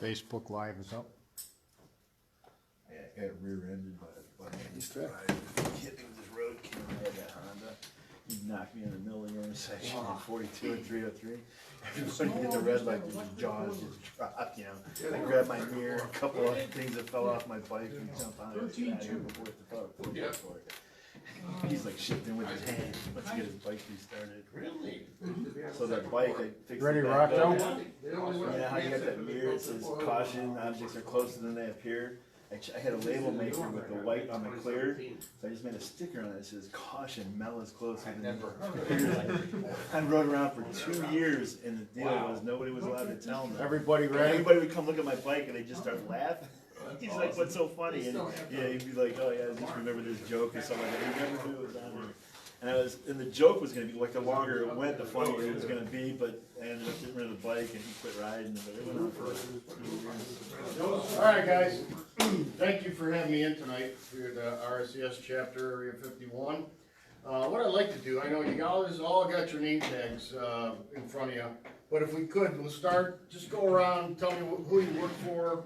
Facebook Live is up. Yeah, I got rear-ended by a kid who was road kid. I had that Honda. He knocked me in the middle of the intersection at 42 and 303. Everybody hit the red light, his jaws just dropped, you know. I grabbed my mirror, a couple of things that fell off my bike, and jumped on it. Before it for it. He's like shifting with his hand once he get his bike restarted. Really? So that bike, I fixed Ready, it back rock, up. Joe? Yeah, how you got that mirror, it says caution, objects are closer than they appear. I had a label maker with the white on the clear, so I just made a sticker on it that says caution, Mel is closer than it appears. I rode around for 2 years, and the deal was nobody was allowed to tell them. Everybody ready? Everybody would come look at my bike and they just start laughing. He's like, what's so funny? And yeah, he'd be like, oh yeah, I just remember this joke or something like that. He never knew it was on there. And the joke was gonna be, like, the longer it went, the funnier it was gonna be, but I ended up getting rid of the bike and he quit riding, but it went on for 2 years. Alright guys, thank you for having me in tonight for the RSCS chapter area 51. What I'd like to do, I know you guys all got your name tags in front of you, but if we could, we'll start, just go around, tell me who you work for,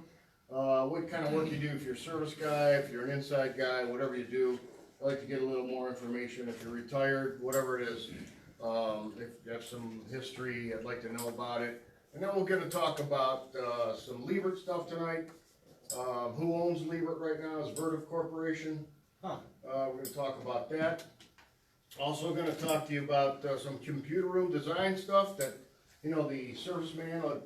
what kind of work you do, if you're a service guy, if you're an inside guy, whatever you do. I'd like to get a little more information, if you're retired, whatever it is. If you have some history, I'd like to know about it. And then we're gonna talk about some Liebert stuff tonight. Who owns Liebert right now is Vertiv Corporation. We're gonna talk about that. Also gonna talk to you about some computer room design stuff that, you know, the serviceman,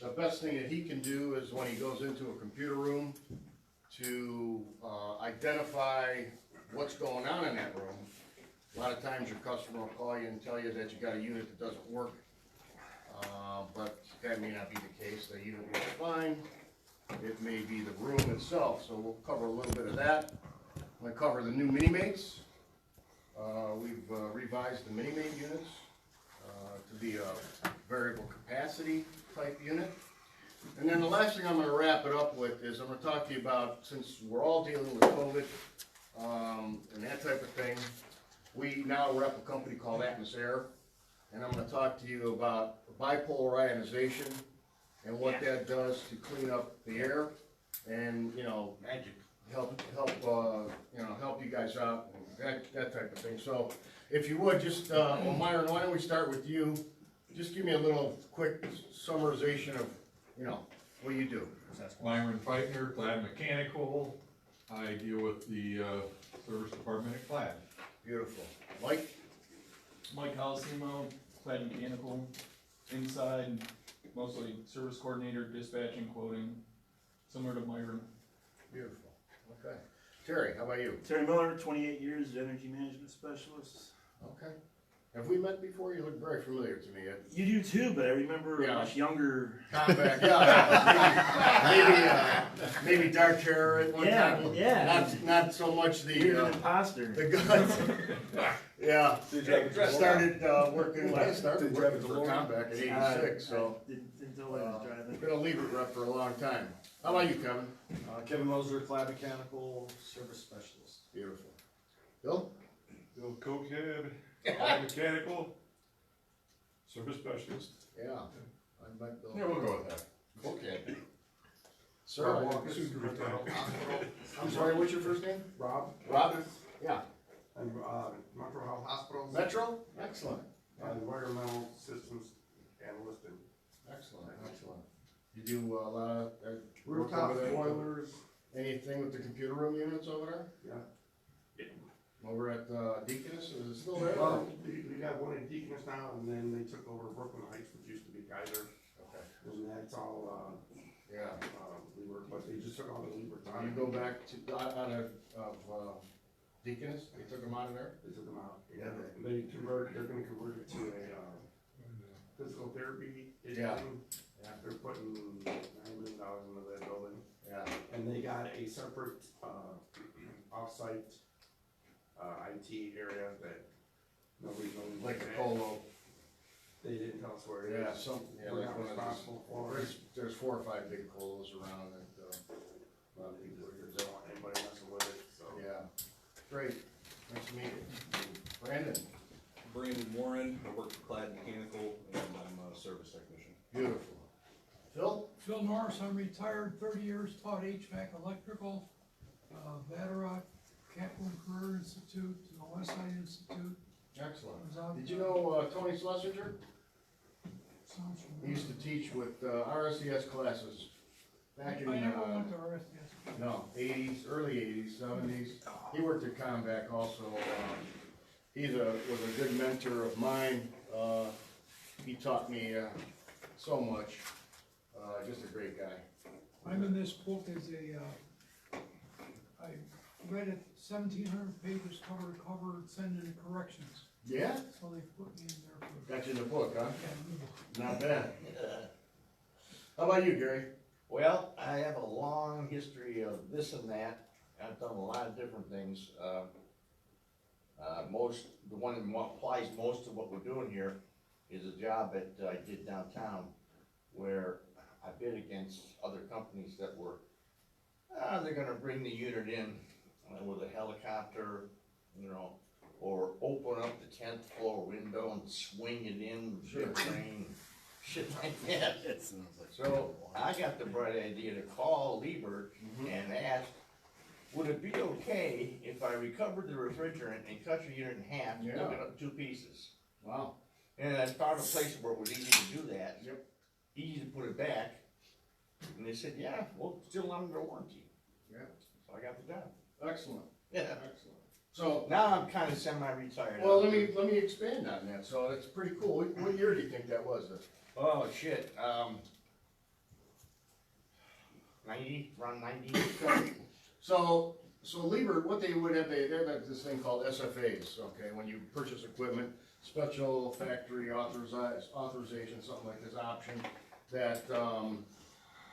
the best thing that he can do is when he goes into a computer room to identify what's going on in that room. A lot of times your customer will call you and tell you that you got a unit that doesn't work, but that may not be the case. The unit works fine. It may be the room itself, so we'll cover a little bit of that. I'm going to cover the new mini-mates. We've revised the mini-mate units to be a variable capacity type unit. And then the last thing I'm going to wrap it up with is I'm going to talk to you about, since we're all dealing with COVID and that type of thing, we now rep a company called Atmosair, and I'm going to talk to you about bipolar ionization and what that does to clean up the air and, you know, help you guys out and that type of thing. So if you would just, well, Myron, why don't we start with you? Just give me a little quick summarization of, you know, what you do. Myron Feitner, Glad Mechanical. I deal with the service department at Glad. Beautiful. Mike? Mike Holocimo, Clad Mechanical, inside, mostly service coordinator, dispatching, quoting, similar to Myron. Beautiful. Okay. Terry, how about you? Terry Miller, 28 years, energy management specialist. Okay. Have we met before? You look very familiar to me. You do too, but I remember a much younger. Combat, yeah. Maybe dark hair at one time. Yeah. Not so much the You're an imposter. the guns. Yeah. Started working. When I started working for Combat in '86, so Didn't know what I was driving. been a Liebert rep for a long time. How about you, Kevin? Kevin Moser, Clad Mechanical Service Specialist. Beautiful. Bill? Bill Cokehead, Glad Mechanical, service specialist. Yeah. I met Bill. Yeah, we'll go with that. Okay. Sir, I'm sorry, what's your first name? Rob. Rob? Yeah. I'm Metro Health Hospitals. Metro? Excellent. Environmental Systems Analyst. Excellent, excellent. You do a lot of Rooftop work over there? boilers. Anything with the computer room units over there? Yeah. Over at Deaconess, is it still there? Well, we got one in Deaconess now, and then they took over Brooklyn Heights, which used to be Geyser. Okay. And that's all, Yeah. Liebert, but they just took all the Liebert You out. go back to, out of Deaconess, they took them out of there? They took them out. Yeah. They're gonna convert it to a, physical therapy. Yeah. Yeah. They're putting $9 million into that building. Yeah. And they got a separate, off-site, IT area that nobody knows. Like a colo. They didn't tell us where it Yeah, is. yeah, We're like not one of responsible for it. those, there's 4 or 5 big colos around that, A lot of people here don't want anybody messing with it, so. yeah. Great, nice to meet you. Brandon? Brandon Warren, I work for Clad Mechanical, and I'm a service technician. Beautiful. Phil? Phil Norris, I'm retired, 30 years, taught HVAC, electrical, Vatera, Capital Career Institute, the Westside Institute. Excellent. Was out Did you there. know Tony Schlesinger? Sounds He familiar. used to teach with RSES classes back in, I never went to RSDS. no, 80s, early 80s, 70s. He worked at Comvac also. Was a good mentor of mine. He taught me so much. Just a great guy. I'm in this book as a, I read it 1,700 pages cover to cover, send in corrections. Yeah? So they put me in there for, Got you in the book, huh? yeah, new book. Not bad. How about you, Gary? Well, I have a long history of this and that. I've done a lot of different things. The one that applies most to what we're doing here is a job that I did downtown where I bid against other companies that were, they're gonna bring the unit in with a helicopter, you know, or open up the 10th floor window and swing it in with a crane, shit like that. It sounds like. So I got the bright idea to call Liebert and ask, would it be okay if I recovered the refrigerant and cut your unit in half, and took it up 2 pieces? Wow. And I found a place where it was easy to do that. Yep. Easy to put it back. And they said, yeah, well, it's still under warranty. Yeah. So I got the job. Excellent. Yeah. Excellent. So, Now I'm kinda semi-retired. well, let me expand on that. So that's pretty cool. What year do you think that was? Oh, shit, 90, around 90. So Liebert, what they would have, they have this thing called SFAs, okay, when you purchase equipment, special factory authorization, something like this option, that,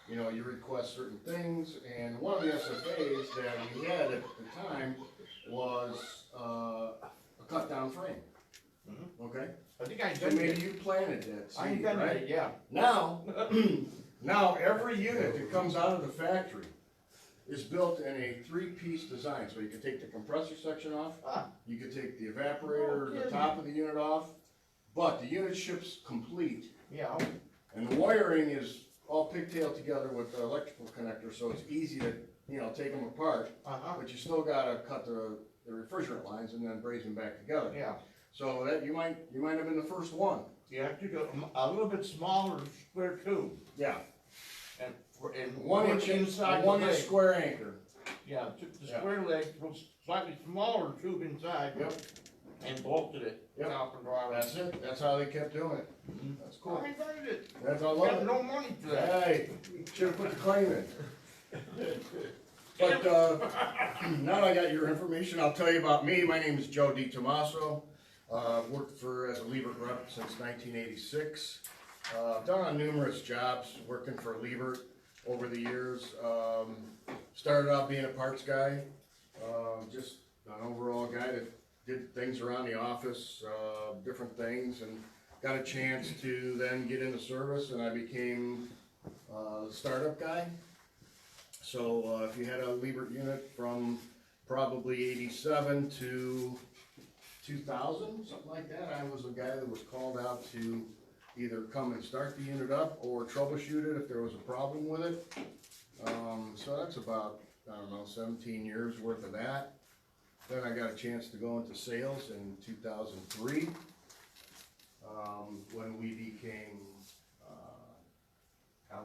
you know, you request certain things, and one of the SFAs that we had at the time was, a cut down frame. Okay? I think I So invented maybe it. you planted that I seed, invented right? it, yeah. Now, now every unit that comes out of the factory is built in a 3-piece design, so you can take the compressor section off, Ah, you can take the evaporator, No the kidding. top of the unit off, but the unit ships complete, yeah, and the wiring is all pigtailed together with the electrical connector, so it's easy to, you know, take them apart, uh-huh, but you still gotta cut the refrigerant lines and then braze them back together. yeah. So that, you might have been the first one. You have to go a little bit smaller square tube, Yeah, and 1 inch inside the 1 inch leg. square anchor. Yeah, took the Yeah. square leg, was slightly smaller tube inside. Yep. And bolted it, Yep. top and bottom. That's it, that's how they kept doing it. That's cool. I invented it. That's, I love Got it. no money for that. Hey, should've put the claim in. But, now that I got your information, I'll tell you about me. My name is Joe Detomaso. I've worked as a Liebert rep since 1986. I've done on numerous jobs, working for Liebert over the years. Started out being a parts guy, just an overall guy that did things around the office, different things, and got a chance to then get into service, and I became the startup guy. So if you had a Liebert unit from probably 87 to 2000, something like that, I was the guy that was called out to either come and start the unit up or troubleshoot it if there was a problem with it. So that's about, I don't know, 17 years worth of that. Then I got a chance to go into sales in 2003, when we became,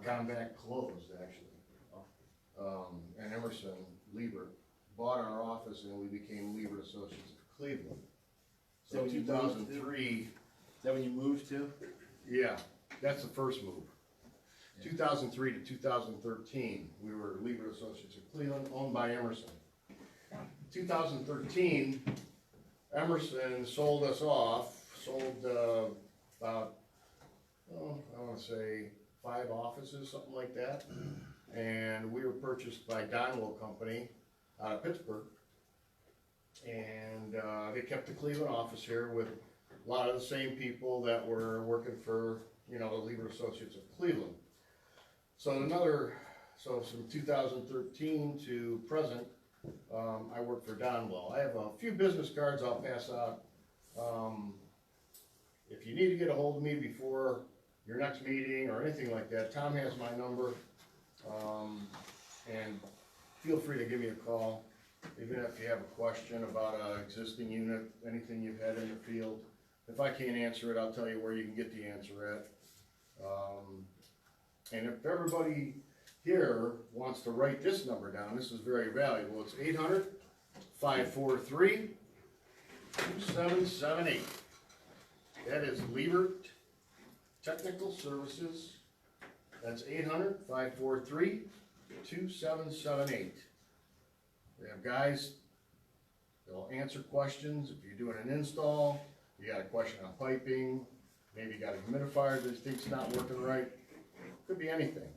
Comvac closed, actually. And Emerson Liebert bought our office and we became Liebert Associates of Cleveland. So So when you 2003, Is that when you moved to? yeah, that's the first move. 2003 to 2013, we were Liebert Associates of Cleveland, owned by Emerson. 2013, Emerson sold us off, sold about, oh, I wanna say 5 offices, something like that. And we were purchased by Donwell Company out of Pittsburgh. And they kept the Cleveland office here with a lot of the same people that were working for, you know, the Liebert Associates of Cleveland. So from 2013 to present, I work for Donwell. I have a few business cards I'll pass out. If you need to get a hold of me before your next meeting or anything like that, Tom has my number. And feel free to give me a call, even if you have a question about an existing unit, anything you've had in the field. If I can't answer it, I'll tell you where you can get the answer at. And if everybody here wants to write this number down, this is very valuable. It's 800-543-2778. That is Liebert Technical Services. That's 800-543-2778. We have guys, they'll answer questions. If you're doing an install, you got a question on piping, maybe you got a humidifier that you think's not working right. Could be anything.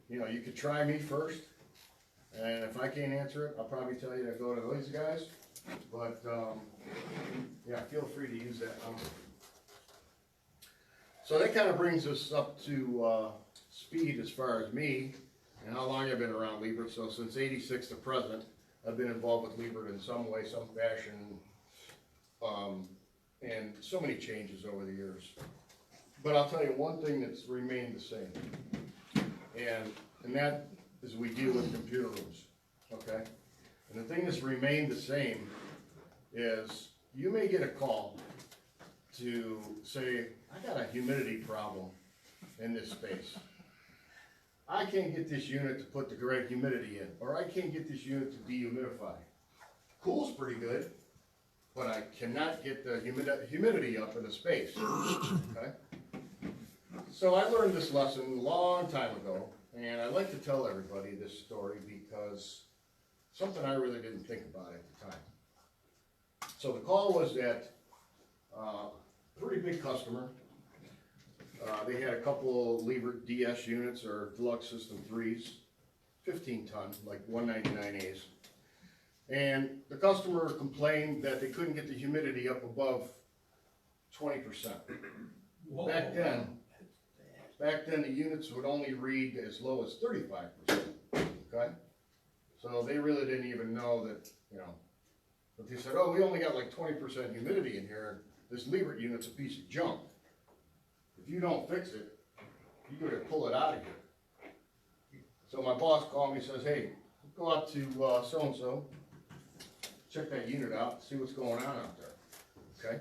You know, you could try me first, and if I can't answer it, I'll probably tell you to go to those guys. But, yeah, feel free to use that number. So that kind of brings us up to speed as far as me and how long I've been around Liebert. So since '86 to present, I've been involved with Liebert in some way, some fashion, and so many changes over the years. But I'll tell you one thing that's remained the same, and that is we deal with computer rooms, okay? And the thing that's remained the same is you may get a call to say, I got a humidity problem in this space. I can't get this unit to put the correct humidity in, or I can't get this unit to dehumidify. Cool's pretty good, but I cannot get the humidity up in the space, okay? So I learned this lesson a long time ago, and I like to tell everybody this story because something I really didn't think about at the time. So the call was that a pretty big customer. They had a couple Liebert DS units or Deluxe System 3s, 15 ton, like 199As. And the customer complained that they couldn't get the humidity up above 20%. Whoa. Back then the units would only read as low as 35%, okay? So they really didn't even know that, you know, but they said, oh, we only got like 20% humidity in here. This Liebert unit's a piece of junk. If you don't fix it, you gotta pull it out of here. So my boss called me and says, hey, go out to so-and-so, check that unit out, see what's going on out there, okay?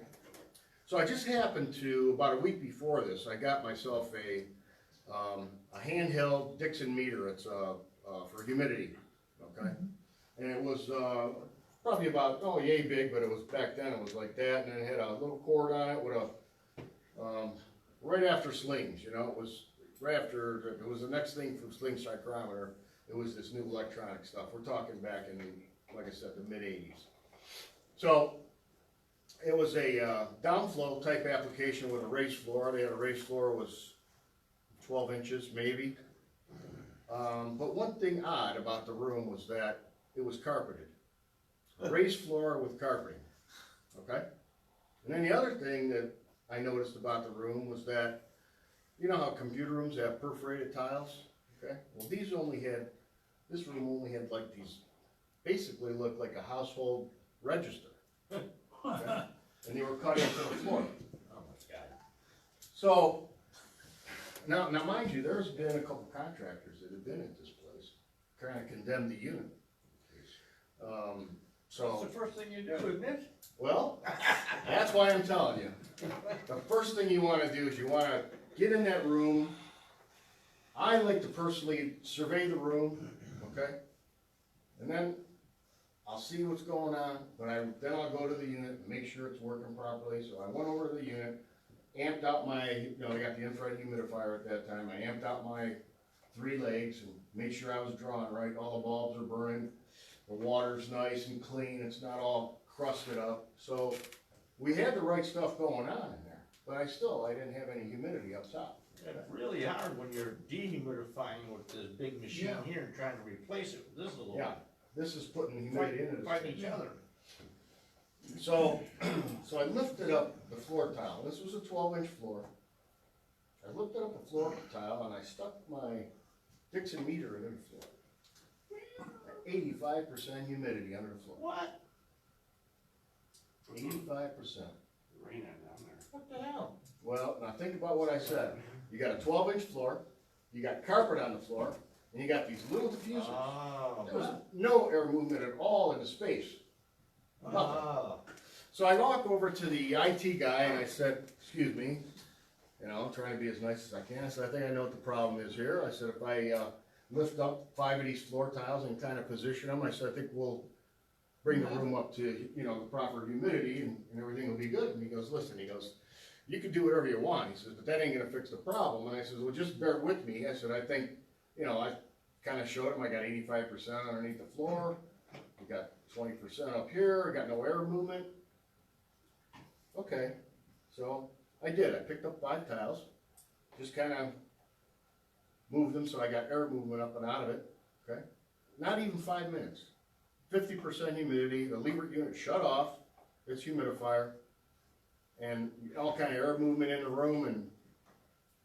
So I just happened to, about a week before this, I got myself a handheld Dixon meter. It's for humidity, okay? And it was probably about, yay big, but it was back then, it was like that, and then it had a little cord on it with a, right after slings, you know, it was right after, it was the next thing from sling psychrometer. It was this new electronic stuff. We're talking back in, like I said, the mid-'80s. So it was a downflow type application with a raised floor. They had a raised floor, was 12 inches maybe. But one thing odd about the room was that it was carpeted. A raised floor with carpeting, okay? And then the other thing that I noticed about the room was that, you know how computer rooms have perforated tiles, okay? Well, this room only had like these, basically looked like a household register, okay? And they were cut into the floor. Oh my God. So, now mind you, there's been a couple contractors that have been at this place, kind of condemned the unit. That's the first thing you do, isn't it? Well, that's why I'm telling you. The first thing you want to do is you want to get in that room. I like to personally survey the room, okay? And then I'll see what's going on, but then I'll go to the unit and make sure it's working properly. So I went over to the unit, amped out my, I got the infrared humidifier at that time. I amped out my 3 legs and made sure I was drawing right. All the bulbs are burning. The water's nice and clean. It's not all crusted up. So we had the right stuff going on in there, but I didn't have any humidity up top. It's really hard when you're dehumidifying with this big machine Yeah. here and trying to replace it with this little Yeah, one. this is putting humidity into this Fighting thing. each other. So I lifted up the floor tile. This was a 12-inch floor. I lifted up the floor tile and I stuck my Dixon meter into the floor. 85% humidity under the floor. What? 85%. Rain on down there. What the hell? Well, now think about what I said. You got a 12-inch floor, you got carpet on the floor, and you got these little diffusers. Oh. There was no air movement at all in the space. Nothing. Oh. So I walked over to the IT guy and I said, excuse me, you know, trying to be as nice as I can. I said, I think I know what the problem is here. I said, if I lift up 5 of these floor tiles and kind of position them, I said, I think we'll bring the room up to, you know, the proper humidity and everything will be good. And he goes, listen, he goes, you can do whatever you want. He says, but that ain't gonna fix the problem. And I said, well, just bear with me. I said, I think, you know, I kind of showed him I got 85% underneath the floor. We got 20% up here. I got no air movement. Okay, so I did. I picked up 5 tiles, just kind of moved them so I got air movement up and out of it. Okay, not even 5 minutes. 50% humidity. The Liebert unit shut off its humidifier, and all kind of air movement in the room, and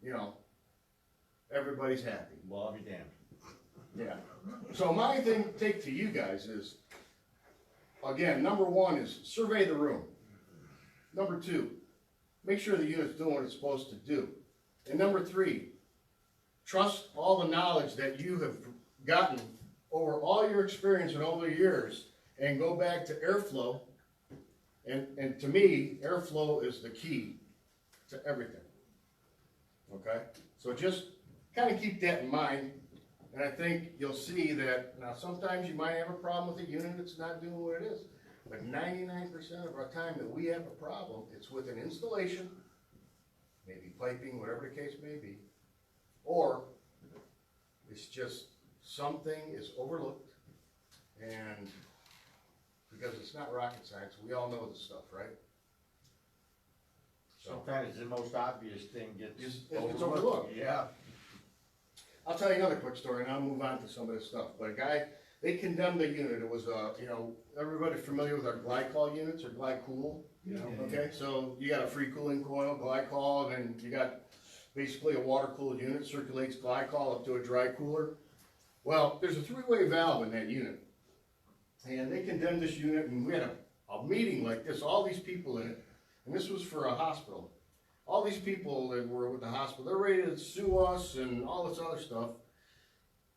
you know, everybody's happy. Well, I'll be damned. Yeah. So my take to you guys is, again, number 1 is survey the room. Number 2, make sure the unit's doing what it's supposed to do. And number 3, trust all the knowledge that you have gotten over all your experience and all the years, and go back to airflow. And to me, airflow is the key to everything. Okay? So just kind of keep that in mind. And I think you'll see that, now sometimes you might have a problem with a unit that's not doing what it is. But 99% of our time that we have a problem, it's with an installation, maybe piping, whatever the case may be, or it's just something is overlooked, and because it's not rocket science, we all know this stuff, right? So Sometimes the most obvious thing gets it's overlooked. Yeah. I'll tell you another quick story, and I'll move on to some of this stuff. But a guy, they condemned the unit. It was, you know, everybody familiar with our glycol units or glycool? Yeah. Okay, so you got a free cooling coil, glycol, and then you got basically a water-cooled unit, circulates glycol up to a dry cooler. Well, there's a 3-way valve in that unit. And they condemned this unit, and we had a meeting like this, all these people in it, and this was for a hospital. All these people that were with the hospital, they're ready to sue us and all this other stuff.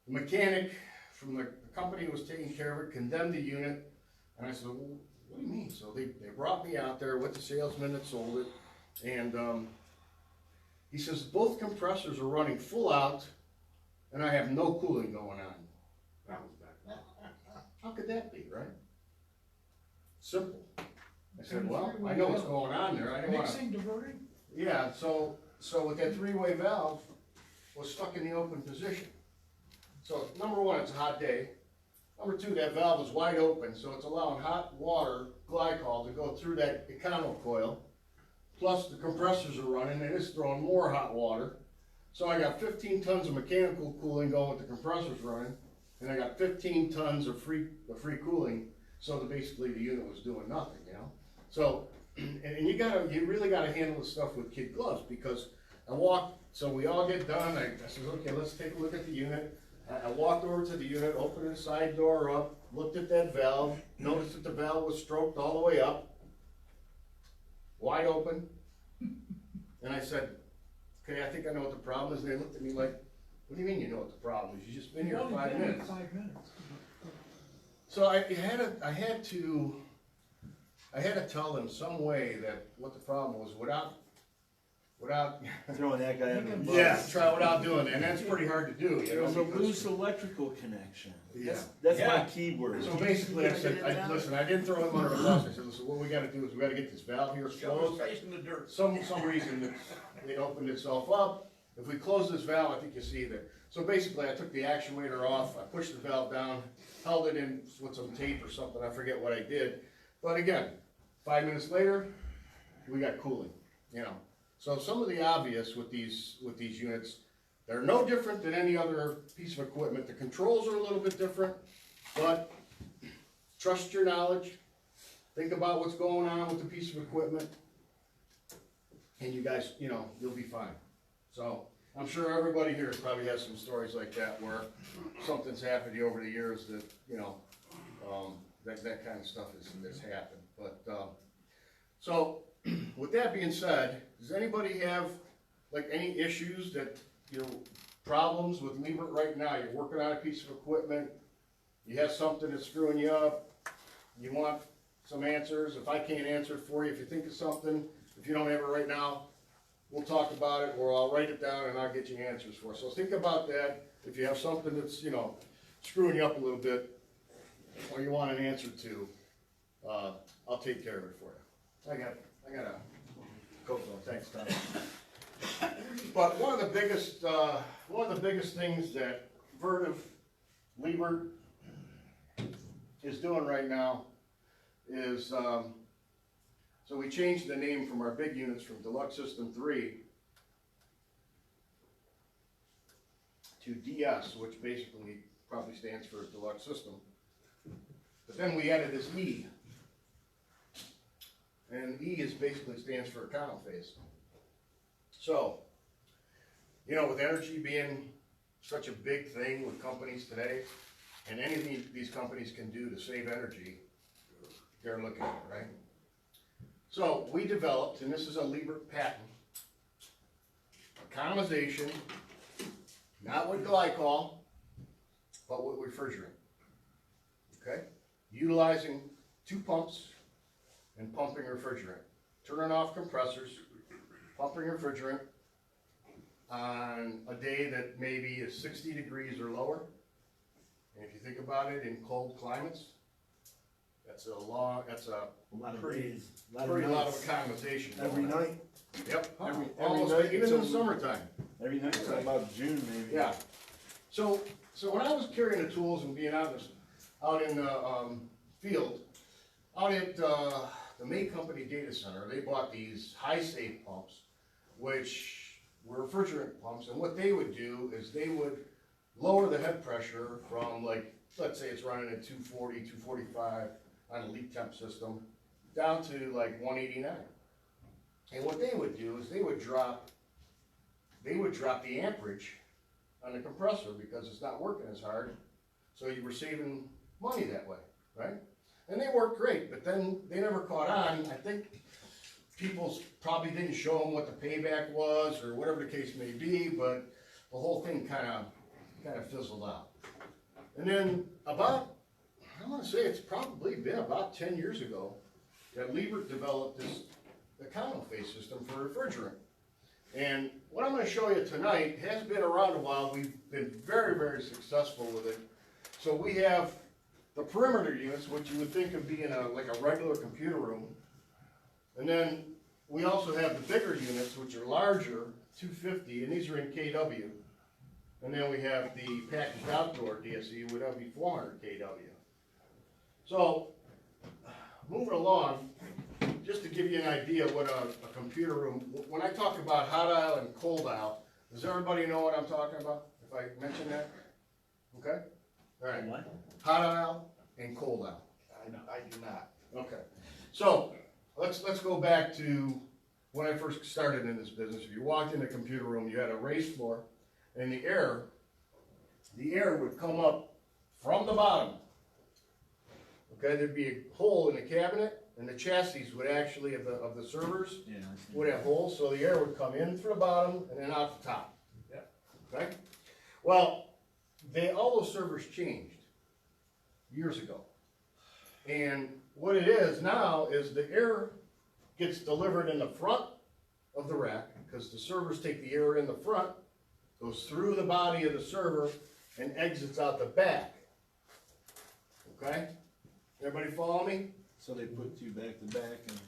The mechanic from the company who was taking care of it condemned the unit, and I said, well, what do you mean? So they brought me out there with the salesman that sold it, and he says, both compressors are running full out, and I have no cooling going on. That was bad. How could that be, right? Simple. I said, well, I know what's going on there. I don't want to. Mixing, diverting? Yeah, so with that 3-way valve was stuck in the open position. So number 1, it's a hot day. Number 2, that valve is wide open, so it's allowing hot water, glycol, to go through that econo coil. Plus the compressors are running, and it's throwing more hot water. So I got 15 tons of mechanical cooling going with the compressors running, and I got 15 tons of free cooling. So that basically the unit was doing nothing, you know. So, and you really gotta handle the stuff with kid gloves, because so we all get done. I said, okay, let's take a look at the unit. I walked over to the unit, opened the side door up, looked at that valve, noticed that the valve was stroked all the way up, wide open. And I said, okay, I think I know what the problem is. And they looked at me like, what do you mean you know what the problem is? You just been here Only 5 been minutes. 5 minutes. So I had to tell them some way that what the problem was without Throwing that guy under the bus. without doing that, and that's pretty hard to do, you There know. was a because- loose electrical connection. Yeah. That's Yeah. my key word. So basically, I said, listen, I didn't throw him under the bus. I said, listen, what we got to do is we got to get this valve here Shove his closed. face in the dirt. Some reason it opened itself up. If we close this valve, I think you see that. So basically, I took the actuator off. I pushed the valve down, held it in with some tape or something. I forget what I did. But again, 5 minutes later, we got cooling. You know. So some of the obvious with these units, they're no different than any other piece of equipment. The controls are a little bit different, but trust your knowledge. Think about what's going on with the piece of equipment, and you guys, you know, you'll be fine. So I'm sure everybody here probably has some stories like that where something's happened to you over the years that, you know, that kind of stuff has happened. But so with that being said, Does anybody have, like, any issues that, you know, problems with Liebert right now? You're working on a piece of equipment, you have something that's screwing you up, you want some answers. If I can't answer it for you, if you think of something, if you don't have it right now, we'll talk about it, or I'll write it down and I'll get you answers for it. So think about that. If you have something that's, you know, screwing you up a little bit, or you want an answer to, I'll take care of it for you. I got a coat though, thanks, Tom. But one of the biggest things that Vertiv Liebert is doing right now is, so we changed the name from our big units from Deluxe System 3 to DS, which basically probably stands for Deluxe System. But then we added this E. And E is basically stands for econo phase. So, you know, with energy being such a big thing with companies today, and anything these companies can do to save energy, they're looking at it, right? So we developed, and this is a Liebert patent, economization, not with glycol, but with refrigerant. Okay? Utilizing 2 pumps and pumping refrigerant. Turning off compressors, pumping refrigerant on a day that maybe is 60 degrees or lower. And if you think about it, in cold climates, that's a lot of pretty days, lot of economization. Every going on. night, Yep, every almost, night even in the until- summertime. every night until about June maybe. Yeah. So when I was carrying the tools and being out in the field, out at the May Company data center, they bought these high safe pumps, which were refrigerant pumps, and what they would do is they would lower the head pressure from, like, let's say it's running at 240, 245 on a leak temp system, down to like 189. And what they would do is they would drop the amperage on the compressor because it's not working as hard, so you were saving money that way, right? And they worked great, but then they never caught on. I think people probably didn't show them what the payback was, or whatever the case may be, but the whole thing kind of fizzled out. And then about, I want to say it's probably been about 10 years ago that Liebert developed this econo phase system for refrigerant. And what I'm going to show you tonight has been around a while. We've been very, very successful with it. So we have the perimeter units, which you would think of being like a regular computer room. And then we also have the bigger units, which are larger, 250, and these are in KW. And then we have the packaged outdoor DSE, which would be 400 KW. So, moving along, just to give you an idea what a computer room, when I talk about hot aisle and cold aisle, does everybody know what I'm talking about, if I mention that? Okay? All right. What? Hot aisle and cold aisle. I do not. Okay. So, let's go back to when I first started in this business. If you walked in a computer room, you had a raised floor, and the air would come up from the bottom. Okay, there'd be a hole in the cabinet, and the chassis would actually, of the servers, Yeah, I see. would have holes, so the air would come in through the bottom and then out the top. Yeah. Okay? Well, all those servers changed years ago. And what it is now is the air gets delivered in the front of the rack, because the servers take the air in the front, goes through the body of the server, and exits out the back. Okay? Everybody follow me? So they put 2 back to back and.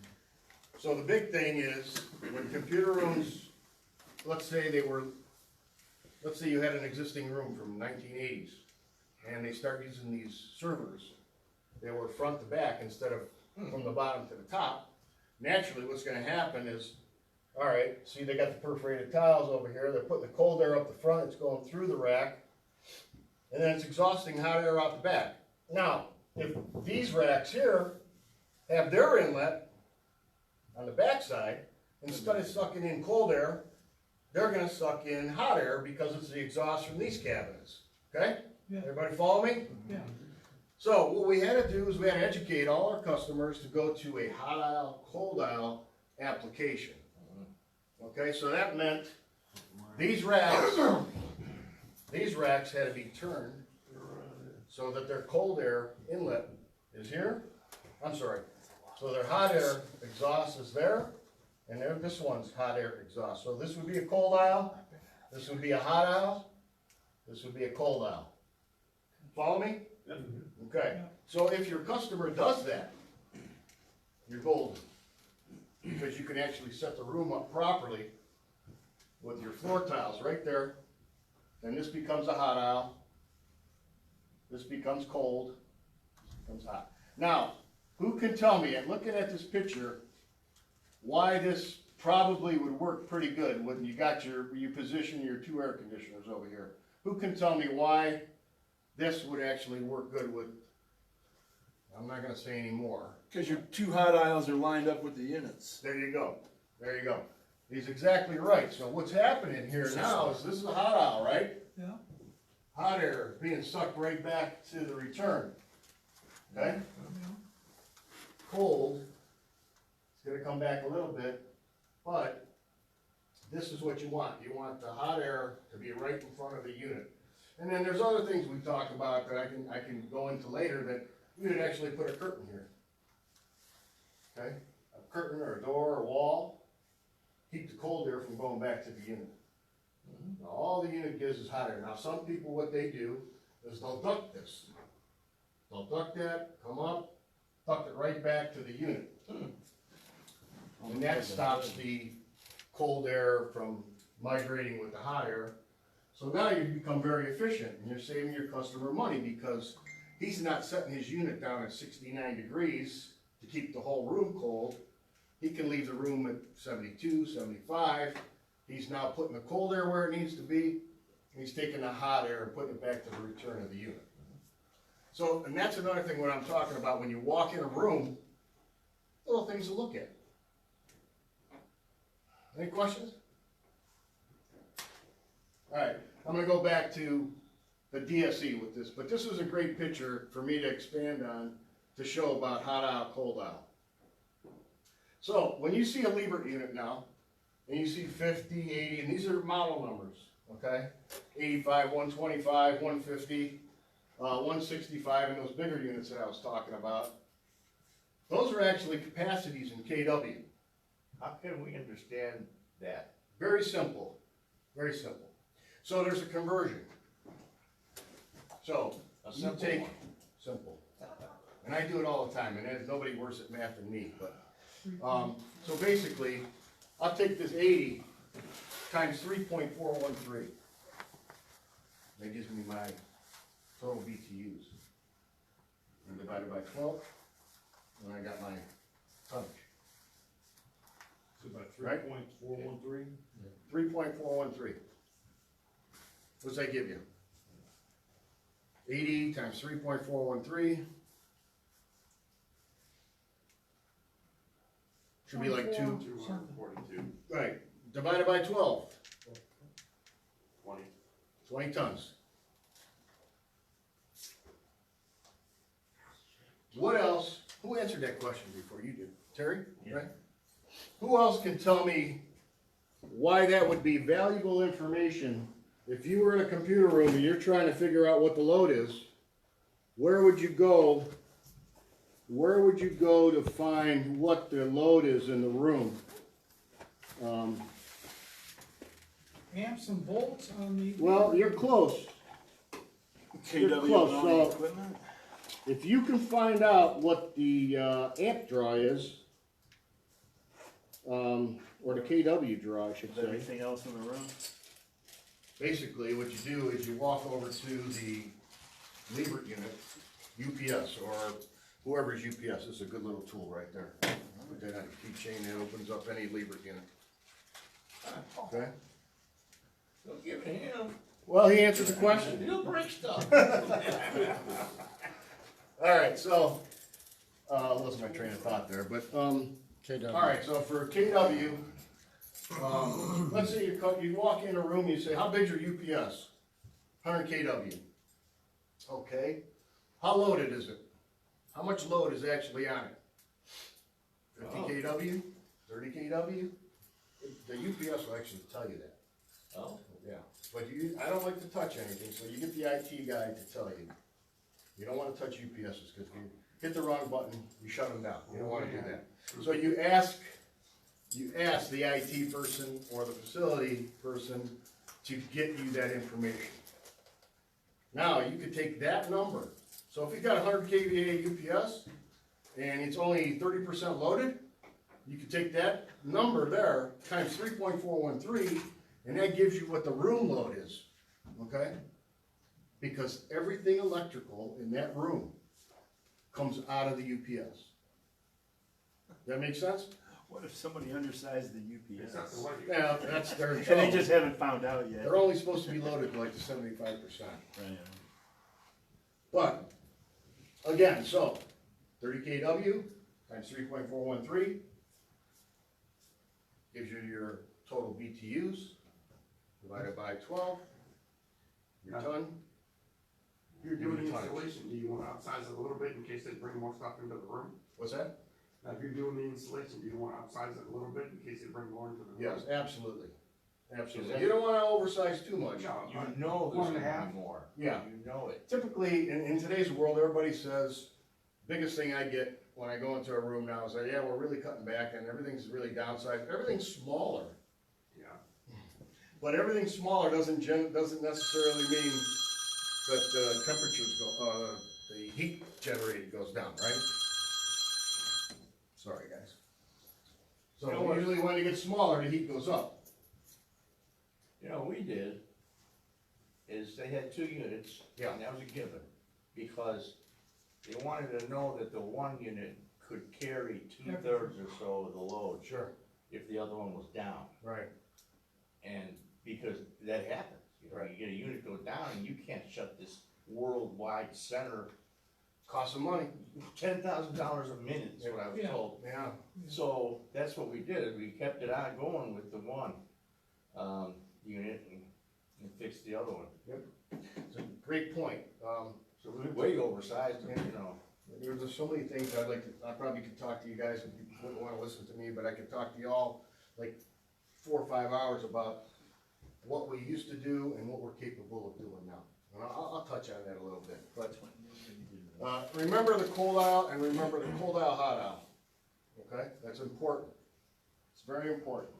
So the big thing is, when computer rooms, let's say you had an existing room from 1980s, and they start using these servers, they were front to back instead of from the bottom to the top. Naturally, what's gonna happen is, all right, see they got the perforated tiles over here, they're putting the cold air up the front, it's going through the rack, and then it's exhausting hot air out the back. Now, if these racks here have their inlet on the back side, instead of sucking in cold air, they're gonna suck in hot air because it's the exhaust from these cabinets, okay? Yeah. Everybody follow me? Yeah. So what we had to do is we had to educate all our customers to go to a hot aisle, cold aisle application. Okay, so that meant these racks had to be turned so that their cold air inlet is here. I'm sorry. So their hot air exhaust is there, and there, this one's hot air exhaust. So this would be a cold aisle, this would be a hot aisle, this would be a cold aisle. Follow me? Okay, so if your customer does that, you're golden. Because you can actually set the room up properly with your floor tiles right there. Then this becomes a hot aisle. This becomes cold, this becomes hot. Now, who can tell me, and looking at this picture, why this probably would work pretty good when you got you position your two air conditioners over here? Who can tell me why this would actually work good with, I'm not gonna say any more. Cause your two hot aisles are lined up with the units. There you go, there you go. He's exactly right. So what's happening here now is this is a hot aisle, right? Yeah. Hot air being sucked right back to the return, okay? Cold, it's gonna come back a little bit, but this is what you want. You want the hot air to be right in front of the unit. And then there's other things we talk about that I can go into later, that you could actually put a curtain here. Okay? A curtain or a door or a wall, keep the cold air from going back to the unit. Now, all the unit gives is hot air. Now, some people, what they do is they'll duct this. They'll duct that, come up, duct it right back to the unit. And that stops the cold air from migrating with the hot air. So now you become very efficient, and you're saving your customer money, because he's not setting his unit down at 69 degrees to keep the whole room cold. He can leave the room at 72, 75. He's now putting the cold air where it needs to be, and he's taking the hot air and putting it back to the return of the unit. So, and that's another thing what I'm talking about. When you walk in a room, little things to look at. Any questions? All right, I'm gonna go back to the DSE with this, but this is a great picture for me to expand on to show about hot aisle, cold aisle. So, when you see a Liebert unit now, and you see 50, 80, and these are model numbers, okay? 85, 125, 150, 165, and those bigger units that I was talking about. Those are actually capacities in KW. How can we understand that? Very simple, very simple. So there's a conversion. So, A you simple take, one. simple. And I do it all the time, and there's nobody worse at math than me, but, so basically, I'll take this 80 times 3.413. That gives me my total BTUs. And divided by 12, and I got my tonnage. So about Right? 3.413? 3.413. What's that give you? 80 times 3.413. Should be like 242, right, divided by 12, 20. 20 tons. What else, who answered that question before you did? Terry? Yeah. Right? Who else can tell me why that would be valuable information? If you were in a computer room and you're trying to figure out what the load is, where would you go? Where would you go to find what the load is in the room? Amps and volts on the. Well, you're close. You're KW close, on so- the equipment? If you can find out what the amp draw is, or the KW draw, I should Is say. everything else in the room? Basically, what you do is you walk over to the Liebert unit, UPS, or whoever's UPS. This is a good little tool right there. Put that on your keychain, that opens up any Liebert unit. Okay? Don't give it him. Well, he answered the question. He'll break stuff. Alright, so, lost my train of thought there, but, alright, so for KW, let's say you walk in a room, you say, how big's your UPS? 100 KW. Okay, how loaded is it? How much load is actually on it? 50 KW, 30 KW, The UPS will actually tell you that, Oh, yeah. But I don't like to touch anything, so you get the IT guy to tell you. You don't wanna touch UPSs, cause if you hit the wrong button, you shut them down. You don't wanna do that. So you ask the IT person or the facility person to get you that information. Now, you could take that number, so if you've got 100 kVA UPS, and it's only 30% loaded, you could take that number there, times 3.413, and that gives you what the room load is, okay? Because everything electrical in that room comes out of the UPS. That make sense? What if somebody undersized the It's not UPS? the way. Yeah, that's their And trouble. they just haven't found out yet. They're only supposed to be loaded to like the 75%. Right. But, again, so, 30 kW times 3.413 gives you your total BTUs, divided by 12, your ton. If you're doing the Tonnage. installation, do you wanna upsize it a little bit in case they bring more stuff into the room? What's that? Now, if you're doing the installation, do you wanna upsize it a little bit in case they bring more into the room? Yes, absolutely. Absolutely. You don't wanna oversize too much. No, you but know there's 1.5. gonna be more. Yeah. You know it. Typically, in today's world, everybody says, biggest thing I get when I go into a room now is that, yeah, we're really cutting back and everything's really downsized. Everything's smaller. Yeah. But everything smaller doesn't necessarily mean that the temperatures go, the heat generated goes down, right? Sorry, guys. So You know what? usually when it gets smaller, the heat goes up. You know, what we did is they had 2 units. Yeah. And that was a given, because they wanted to know that the one unit could carry 2/3 or so of the load Sure. if the other one was down. Right. And because that happens, you know, you get a unit go down and you can't shut this worldwide center. Cost some money. $10,000 a minute is what I was Yeah. told. Yeah. So that's what we did, we kept it on going with the one, unit and fixed the other one. It's a great point. So we way oversized it, you know. There's so many things I probably could talk to you guys, if you wouldn't wanna listen to me, but I could talk to y'all like 4 or 5 hours about what we used to do and what we're capable of doing now. And I'll touch on that a little bit, but, remember the cold aisle and remember the cold aisle, hot aisle. Okay, that's important. It's very important.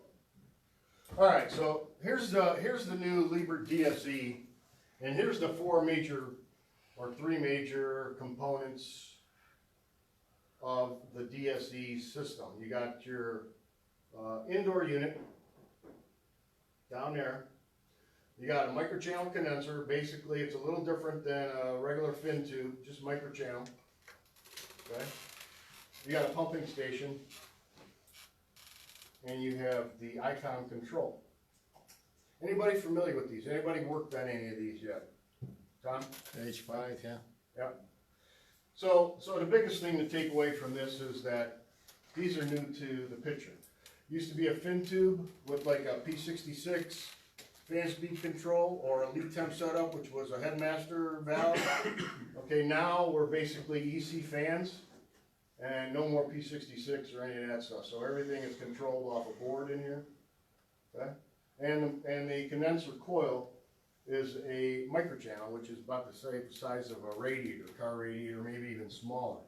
Alright, so here's the new Liebert DSE, and here's the 3 major components of the DSE system. You got your indoor unit down there. You got a microchannel condenser. Basically, it's a little different than a regular fin tube, just microchannel. Okay. You got a pumping station, and you have the ICOM control. Anybody familiar with these? Anybody worked on any of these yet? Tom? H5, yeah. Yep. So the biggest thing to take away from this is that these are new to the picture. Used to be a fin tube with like a P66 fan speed control or a lead temp setup, which was a headmaster valve. Okay, now we're basically EC fans and no more P66 or any of that stuff. So everything is controlled off a board in here. Okay, and the condenser coil is a microchannel, which is about the same size of a radiator, car radiator, maybe even smaller.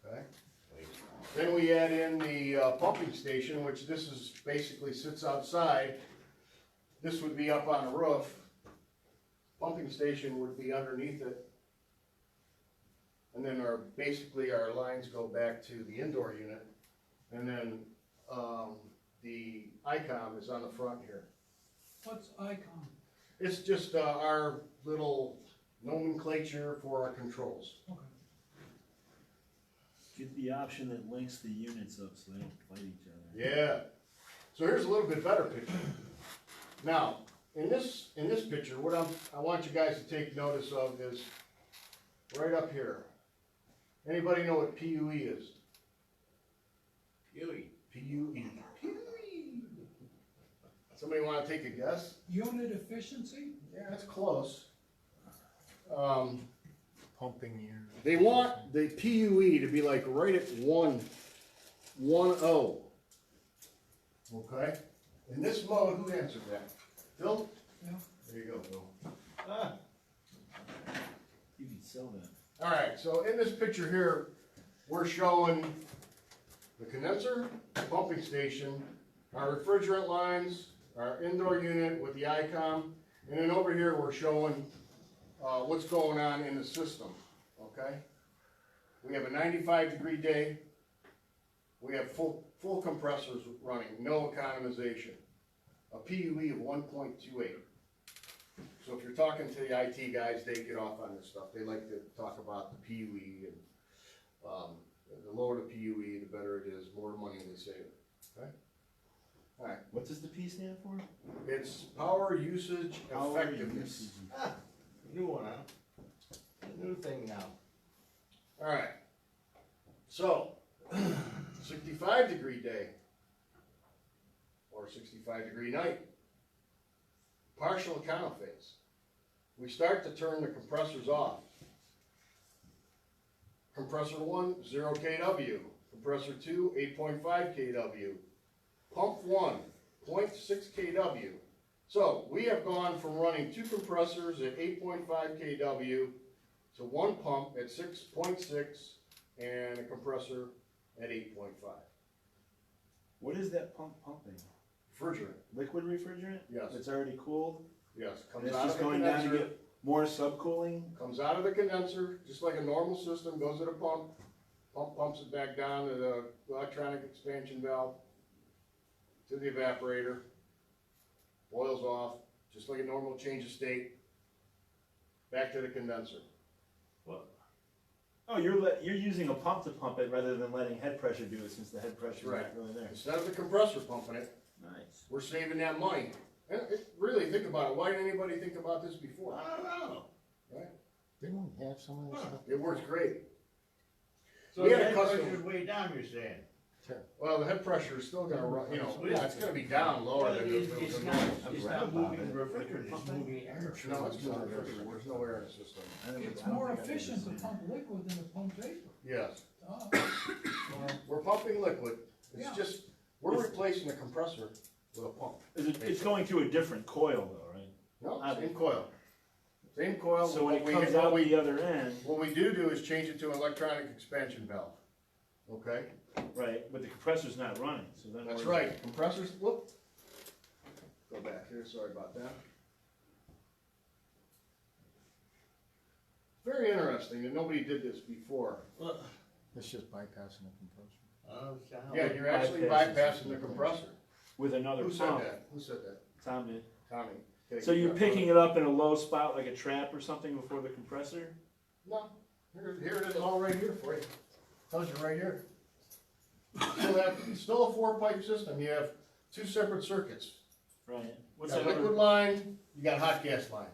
Okay. Then we add in the pumping station, which this is basically sits outside. This would be up on the roof. Pumping station would be underneath it. And then basically our lines go back to the indoor unit. And then the ICOM is on the front here. What's ICOM? It's just our little nomenclature for our controls. Okay. Get the option that links the units up so they don't fight each other. Yeah. So here's a little bit better picture. Now, in this picture, what I want you guys to take notice of is right up here. Anybody know what PUE is? Huey. PUE. Somebody want to take a guess? Unit efficiency? Yeah, that's close. Pumping unit. They want the PUE to be like right at 1.10. Okay? In this mode, who answered that? Phil? Yeah. There you go, Phil. Ah, You can sell that. Alright, so in this picture here, we're showing the condenser, pumping station, our refrigerant lines, our indoor unit with the ICOM, and then over here, we're showing, what's going on in the system, okay? We have a 95-degree day. We have full compressors running, no economization. A PUE of 1.28. So if you're talking to the IT guys, they get off on this stuff. They like to talk about the PUE, and the lower the PUE, the better it is, more money they save. Okay? All right. What does the P stand for? It's power usage Power effectiveness. usage. ah, new one, huh? A new thing now. All right. So, 65-degree day or 65-degree night. Partial econo phase. We start to turn the compressors off. Compressor 1, 0 kW. Compressor 2, 8.5 kW. Pump 1, 0.6 kW. So we have gone from running 2 compressors at 8.5 kW to 1 pump at 6.6 and a compressor at 8.5. What is that pump pumping? Refrigerant, Liquid refrigerant? yes, It's already cooled? yes. And Comes it's out of just the going down to condenser, get more subcooling? comes out of the condenser, just like a normal system, goes to the pump. Pump pumps it back down to the electronic expansion valve, to the evaporator, boils off, just like a normal change of state, back to the condenser. Oh, you're using a pump to pump it rather than letting head pressure do it, since the head pressure's Right. not really there. Instead of the compressor pumping it, Nice. we're saving that money. And really, think about it, why didn't anybody think about this before? I don't know. Didn't we have some of this stuff? It works great. So We the had a head custom- pressure's way down, you're saying? Well, the head pressure is still gonna run, yeah, it's gonna be down lower Well, than it's the not, normal. it's not moving refrigerant, it's moving air. No, it's not refrigerant, there's no air in the system. It's more efficient to pump liquid than to pump vapor. Yes, Duh. we're pumping liquid, it's Yeah. just, we're replacing the compressor with a pump. It's going through a different coil though, right? No, same coil. Same coil. So when it What comes what out the other end, What we do is change it to an electronic expansion valve. Okay, right, but the compressor's not running, so then. that's where's- right, compressors, whoop. Go back here, sorry about that. Very interesting, that nobody did this before. Well, It's just bypassing the compressor. Yeah, you're actually bypasses bypassing the compressor. With another Who said pump. that? Who said that? Tom did. Tommy. Okay, So you're picking it up in a low spot like a trap or something before the compressor? No, here it is all right here for you. Tells you right here. Still a 4-pipe system, you have 2 separate circuits. Right. You What's got that liquid other? line, you got hot gas line.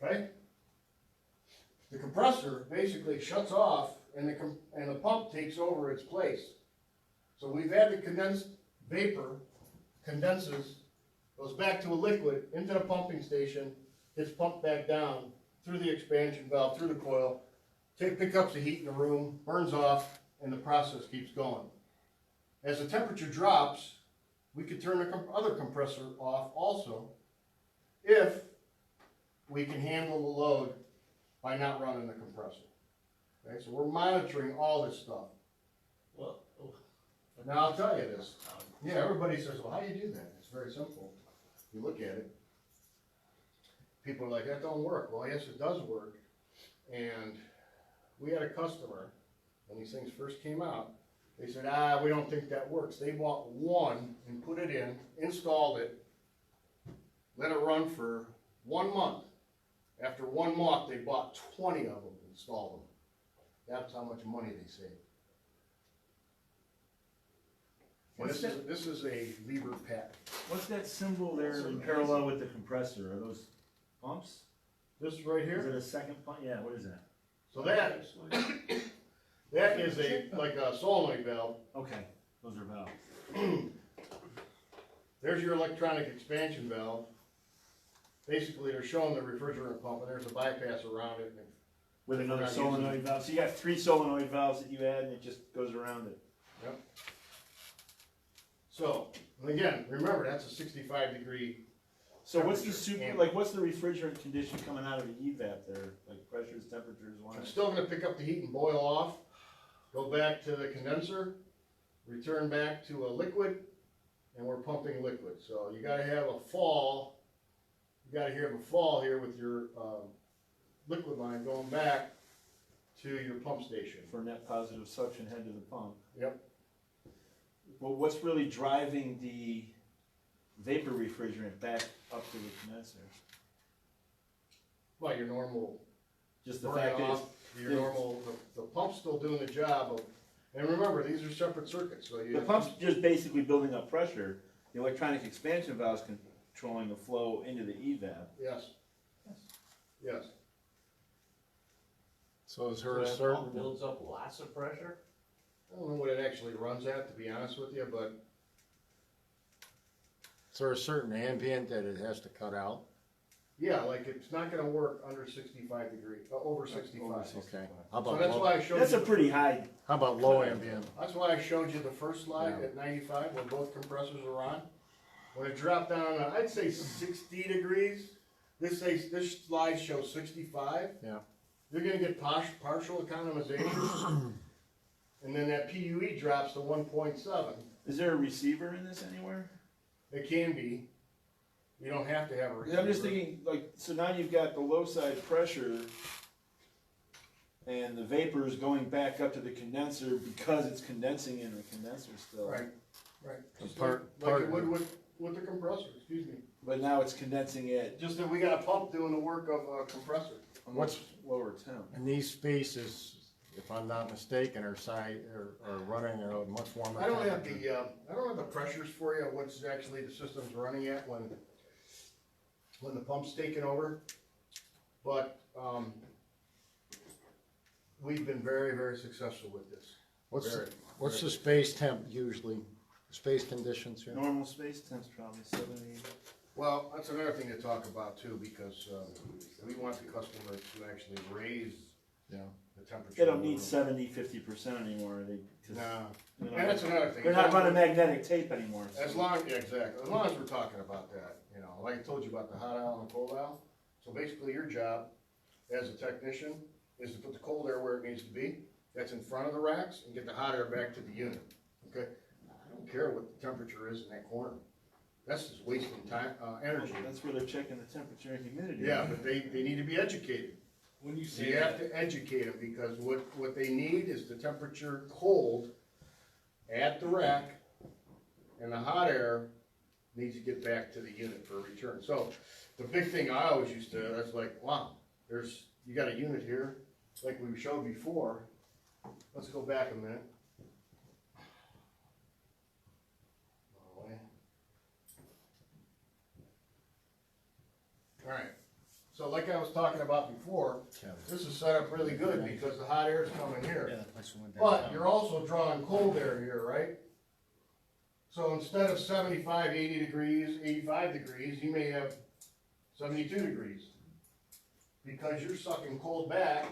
Okay? The compressor basically shuts off and the pump takes over its place. So we've had the condensed vapor, condenses, goes back to a liquid, into the pumping station, gets pumped back down through the expansion valve, through the coil, picks up the heat in the room, burns off, and the process keeps going. As the temperature drops, we could turn the other compressor off also, if we can handle the load by not running the compressor. Okay, so we're monitoring all this stuff. well, Now I'll tell you this. Yeah, everybody says, well, how do you do that? It's very simple. You look at it. People are like, that don't work. Well, yes, it does work. And we had a customer, when these things first came out, they said, we don't think that works. They bought one and put it in, installed it, let it run for 1 month. After 1 month, they bought 20 of them, installed them. That's how much money they saved. And What's this is a Liebert pack. What's that symbol there in parallel with the compressor? Are those pumps? This right Is here, it a second pump? Yeah, what is that? so that is like a solenoid valve. Okay, those are valves. There's your electronic expansion valve. Basically, they're showing the refrigerant pump, and there's a bypass around it. With another not using solenoid valve. So you got 3 solenoid valves that you add and it just goes around it. So, And again, remember, that's a 65-degree. So what's the Temperature. super, like, what's the refrigerant condition coming out of the evap there? Like pressures, temperatures, why? It's still gonna pick up the heat and boil off, go back to the condenser, return back to a liquid, and we're pumping liquid. So you gotta have a fall, you gotta have a fall here with your, liquid line going back to your pump station. For net positive suction head to the pump. Yep. Well, what's really driving the vapor refrigerant back up to the condenser? Well, your normal Just the burn fact is, off, your normal, the pump's still doing the job of, and remember, these are separate circuits, so you. the pump's just basically building up pressure. The electronic expansion valve's controlling the flow into the evap. Yes. Yes. So is there a That pump certain, builds up lots of pressure? I don't know what it actually runs at, to be honest with you, but is there a certain ambient that it has to cut out? yeah, like it's not gonna work under 65 degree, over 65. Okay. How So about that's low, why I showed you. That's a the pretty fir- high, how about low ambient? That's why I showed you the first slide Yeah. at 95 when both compressors are on. When it dropped down, I'd say 60 degrees. This slide shows 65. Yeah. You're gonna get partial economization. And then that PUE drops to 1.7. is there a receiver in this anywhere? It can be. You don't have to have a receiver. I'm just thinking, like, so now you've got the low side pressure and the vapor is going back up to the condenser because it's condensing in the condenser still. Right, right. Just part- like it would with the compressor, excuse me. But now it's condensing it Just that we got a pump doing the work of a compressor. on much lower temp. And these spaces, if I'm not mistaken, are running at a much warmer I don't have temperature. I don't have the pressures for you, what's actually the system's running at when the pump's taking over. But, we've been very, very successful with this. Very. What's the space temp usually? Space conditions here? Normal space temp's probably 70. Well, that's another thing to talk about too, because, we want the customer to actually raise Yeah. the temperature. They don't of the need room. 70, 50% anymore. They, 'cause, No, you know, and that's another thing. they're not running magnetic tape anymore. so- As long, yeah, exactly, as long as we're talking about that, you know, like I told you about the hot aisle and the cold aisle. So basically your job as a technician is to put the cold air where it needs to be, that's in front of the racks, and get the hot air back to the unit, okay? I don't care what the temperature is in that corner, that's just wasting time, energy. That's where they're checking the temperature and humidity. Yeah, but they need to be educated. When you So say you have that, to educate them, because what they need is the temperature cold at the rack, and the hot air needs to get back to the unit for a return. So, the big thing I always used to, that's like, wow, you got a unit here, like we showed before. Let's go back a minute. Alright, so like I was talking about before, this is set up really good because the hot air is coming here. But you're also drawing cold air here, right? So instead of 75, 80 degrees, 85 degrees, you may have 72 degrees. Because you're sucking cold back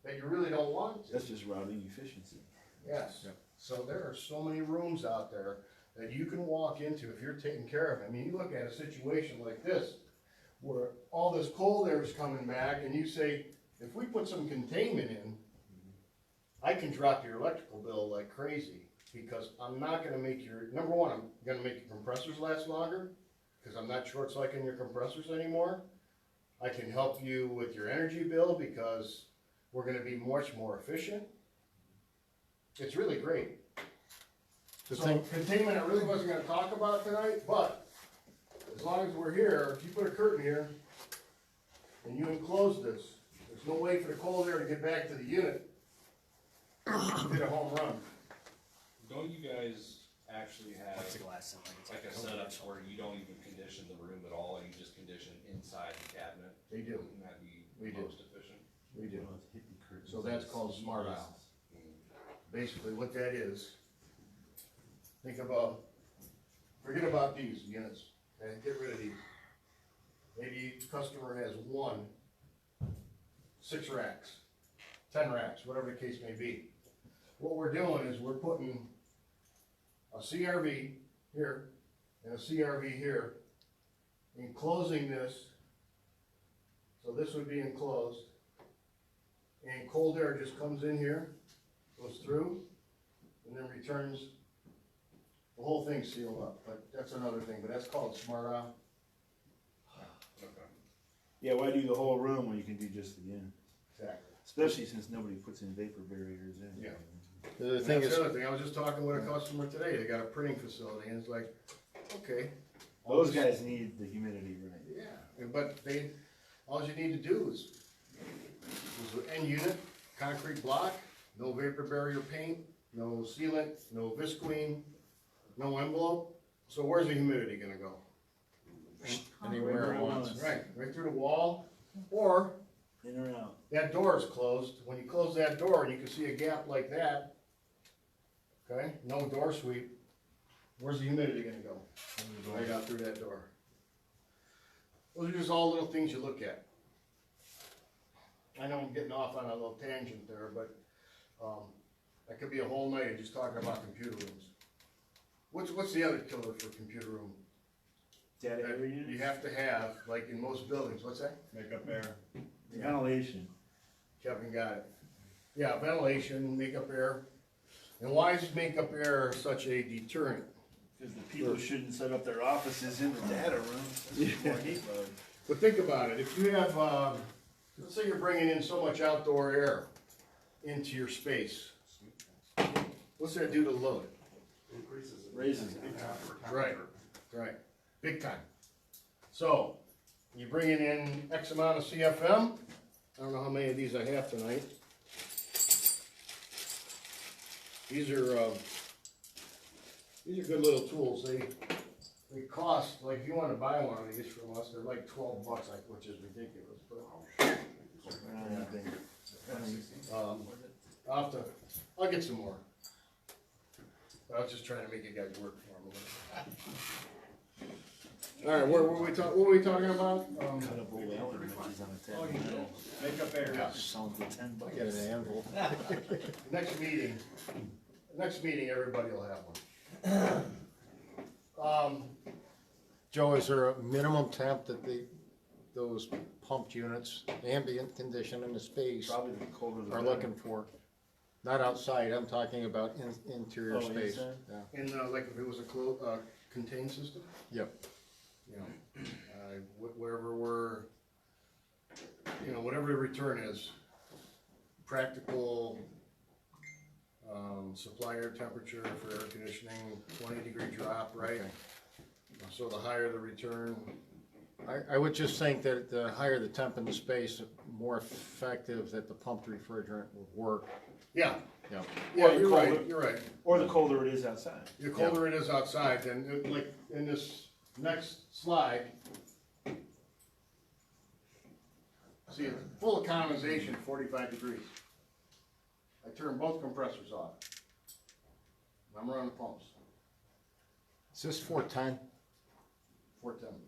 that you really don't want to. That's just routing efficiency. Yes. So there are so many rooms out there that you can walk into if you're taking care of it. I mean, you look at a situation like this, where all this cold air is coming back, and you say, if we put some containment in, I can drop your electrical bill like crazy, because I'm not gonna make number one, I'm gonna make your compressors last longer, because I'm not short cycling your compressors anymore. I can help you with your energy bill, because we're gonna be much more efficient. It's really great. The So thing, containment, I really wasn't gonna talk about tonight, but as long as we're here, if you put a curtain here and you enclose this, there's no way for the cold air to get back to the unit. You hit a home run. Don't you guys actually have like a setup where you don't even condition the room at all, you just condition inside the cabinet? They do, Wouldn't that be We do. most efficient? we do. So that's called smart aisle. Basically what that is, forget about these units, okay, get rid of these. Maybe each customer has 6 racks, 10 racks, whatever the case may be. What we're doing is we're putting a CRV here, and a CRV here, enclosing this, so this would be enclosed, and cold air just comes in here, goes through, and then returns. The whole thing's sealed up, but that's another thing, but that's called smart out. Yeah, why do the whole room when you can do just the end? Exactly. Especially since nobody puts in vapor barriers in. Yeah. The And thing that's is, the other thing, I was just talking with a customer today, they got a printing facility, and it's like, okay. Those guys need the humidity right. Yeah, but they, all you need to do is an end unit, concrete block, no vapor barrier paint, no sealant, no visqueen, no envelope, so where's the humidity gonna go? anywhere it wants. Right through the wall, or In or out. that door is closed, when you close that door and you can see a gap like that, okay, no door sweep, where's the humidity gonna go? Right out through that door. Those are just all little things you look at. I know I'm getting off on a little tangent there, but, that could be a whole night of just talking about computer rooms. What's the other killer for computer room? Data That area you units? have to have, like in most buildings, what's that? Makeup air. Ventilation. Kevin got it. Yeah, ventilation, makeup air. And why is makeup air such a deterrent? Because the people shouldn't set up their offices in the data rooms. That's more heat load. But think about it, if you have, let's say you're bringing in so much outdoor air into your space, what's that do to load? Increases. in Raises it. Right, right, big time. So, you bringing in X amount of CFM, I don't know how many of these I have tonight. These are good little tools, they cost, like, if you wanna buy one of these from us, they're like $12, like, which is ridiculous, but, I'll get some more. I was just trying to make you guys work for them a little bit. Alright, what were we talking about? Cut up old Allen wrenches on a tab. Makeup air. Yeah. Sold for $10. I get an anvil. Next meeting, everybody will have one. Joe, is there a minimum temp that those pumped units, ambient condition in the space, Probably the colder the are better. looking for? Not outside, I'm talking about interior Oh, space. inside? Yeah. And, like, if it was a contained system? Yep. You know, wherever whatever the return is, practical, supply air temperature for air conditioning, 20-degree drop, right? So the higher the return, I would just think that the higher the temp in the space, the more effective that the pumped refrigerant will work. yeah, Yeah. yeah, the you're colder- right, you're right. Or the colder it is outside. The colder it is outside, then, like, in this next slide, see, it's full of condensation, 45 degrees. I turn both compressors off. I'm running the pumps, Is this 410? 410.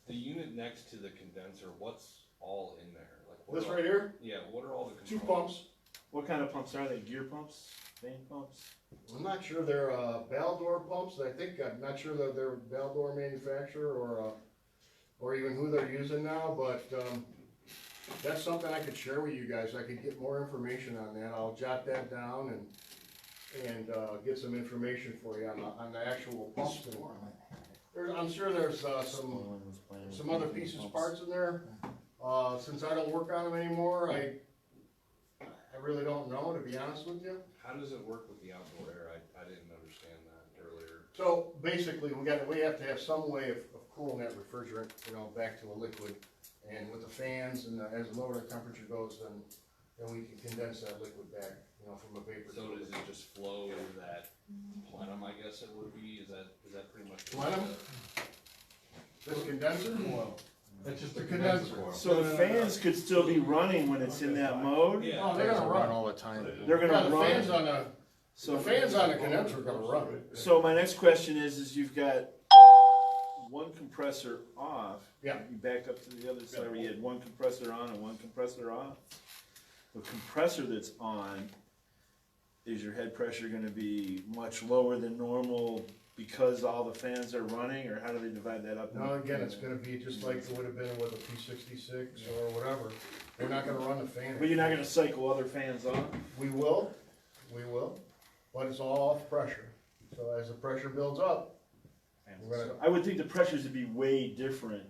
The unit next to the condenser, what's all in there? Like what This are all- right here, Yeah, what are all the 2 components? pumps. What kind of pumps are they? Gear pumps? Vane pumps? I'm not sure they're, Baldor pumps, I'm not sure that they're Baldor manufacturer or even who they're using now, but, that's something I could share with you guys, I could get more information on that, I'll jot that down and get some information for you on the actual pumps. I'm sure there's, some other pieces, parts in there, since I don't work on them anymore, I really don't know, to be honest with you. How does it work with the outdoor air? I didn't understand that earlier. So basically, we have to have some way of cooling that refrigerant, back to a liquid. And with the fans and as the lower the temperature goes, then we can condense that liquid back, from a vapor. So does it just flow into that plenum, I guess it would be? Is that pretty much? Plenum? This condenser? That's just The a condenser. condenser. So the fans could still be running when it's in that mode? Yeah. Oh, they're gonna run. all the time. They're Yeah, gonna the fans run. on So the fans on the condenser are gonna run. So my next question is you've got one compressor off. Yeah. You back up to the other side where you had one compressor on and one compressor off. The compressor that's on is your head pressure gonna be much lower than normal because all the fans are running, or how do they divide that up? Now, again, it's gonna be just like it would have been with a P66 or whatever. We're not gonna run the fan. But you're not gonna cycle other fans on? We will, but it's all off pressure. So as the pressure builds up, we're gonna, I would think the pressures would be way different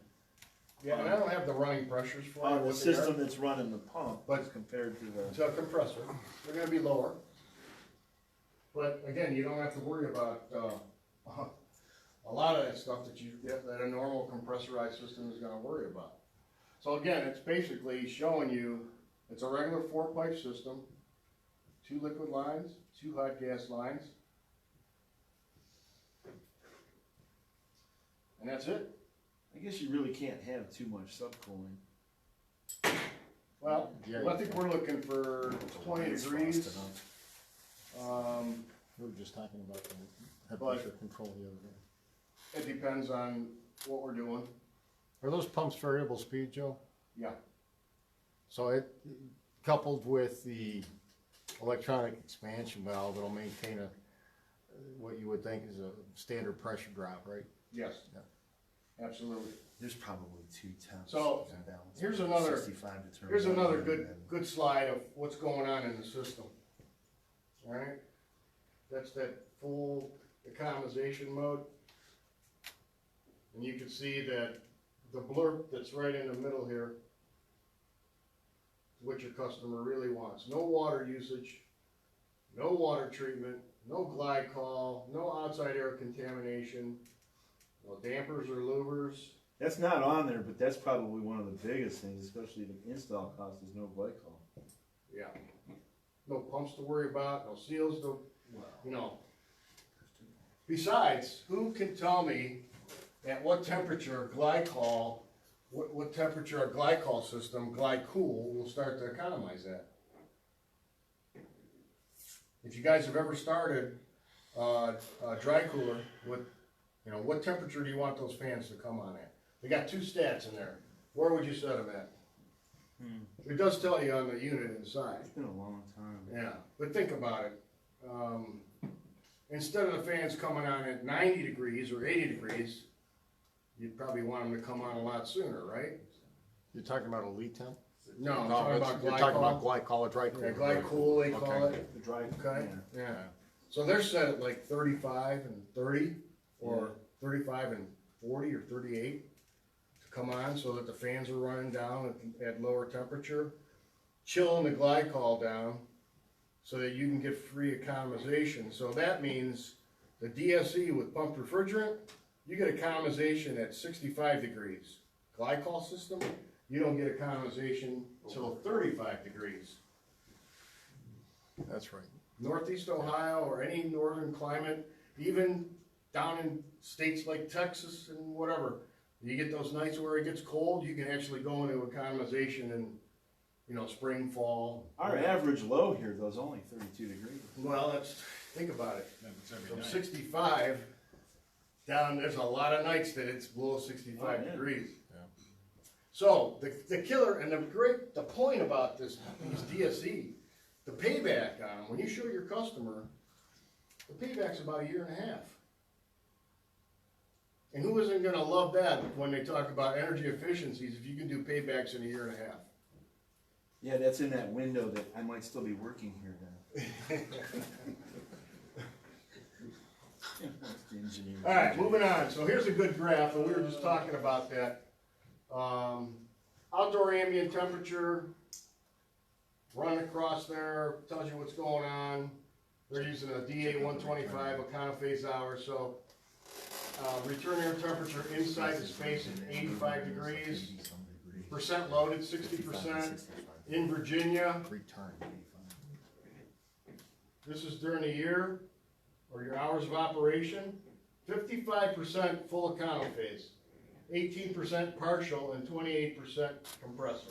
yeah, and I don't have the running pressures for you, on the what they are. system that's running the pump, But- as compared to the. To a compressor, they're gonna be lower. But again, you don't have to worry about, a lot of that stuff that that a normal compressorized system is gonna worry about. So again, it's basically showing you, it's a regular 4-pipe system, 2 liquid lines, 2 hot gas lines. And that's it. I guess you really can't have too much subcooling. Well, Yeah, I think we're looking for 20 degrees. We were just talking about the head But- pressure control the other day. It depends on what we're doing. Are those pumps variable speed, Joe? Yeah. So it, coupled with the electronic expansion valve, it'll maintain what you would think is a standard pressure drop, right? Yes. Yeah. Absolutely. There's probably 2 temps. So, in balance, here's another- 65 to turn Here's on, another and good, then- good slide of what's going on in the system. Alright? That's that full economization mode. And you can see that the blurb that's right in the middle here is what your customer really wants. No water usage, no water treatment, no glycol, no outside air contamination, no dampers or louvers. That's not on there, but that's probably one of the biggest things, especially the install cost, is no glycol. Yeah. No pumps to worry about, no seals to, you know. Besides, who can tell me at what temperature glycol, what temperature a glycol system, glycool, will start to economize at? If you guys have ever started a dry cooler with, you know, what temperature do you want those fans to come on at? They got 2 stats in there. Where would you set them at? It does tell you on the unit inside. It's been a long time. Yeah, but think about it. Instead of the fans coming on at 90 degrees or 80 degrees, you'd probably want them to come on a lot sooner, right? You're talking about a lead temp? No, I'm No, talking that's- about you're talking about glycol. glycol or dry cool. Yeah, glycool, they call Okay. it. The dry, Okay, yeah. yeah. So they're set at like 35 and 30, or 35 and 40 or 38 to come on, so that the fans are running down at lower temperature, chilling the glycol down, so that you can get free economization. So that means the DSE with pumped refrigerant, you get economization at 65 degrees. Glycol system, you don't get economization till 35 degrees. That's right. Northeast Ohio or any northern climate, even down in states like Texas and whatever, you get those nights where it gets cold, you can actually go into economization in, you know, spring, fall. Our average low here though is only 32 degrees. Well, think about it. From 65 down, there's a lot of nights that it's below 65 Oh, yeah. degrees. Yeah. So the killer and the point about these DSE, the payback on them, when you show your customer, the payback's about 1.5 years. And who isn't gonna love that when they talk about energy efficiencies if you can do paybacks in 1.5 years? Yeah, that's in that window that I might still be working here then. All right, moving on. So here's a good graph, and we were just talking about that. Outdoor ambient temperature, run across there, tells you what's going on. They're using a DA 125, a phase hour, so return air temperature inside the space is 85 degrees. Percent loaded, 60%. In Virginia, Return. this is during the year, or your hours of operation, 55% full econo phase, 18% partial, and 28% compressor.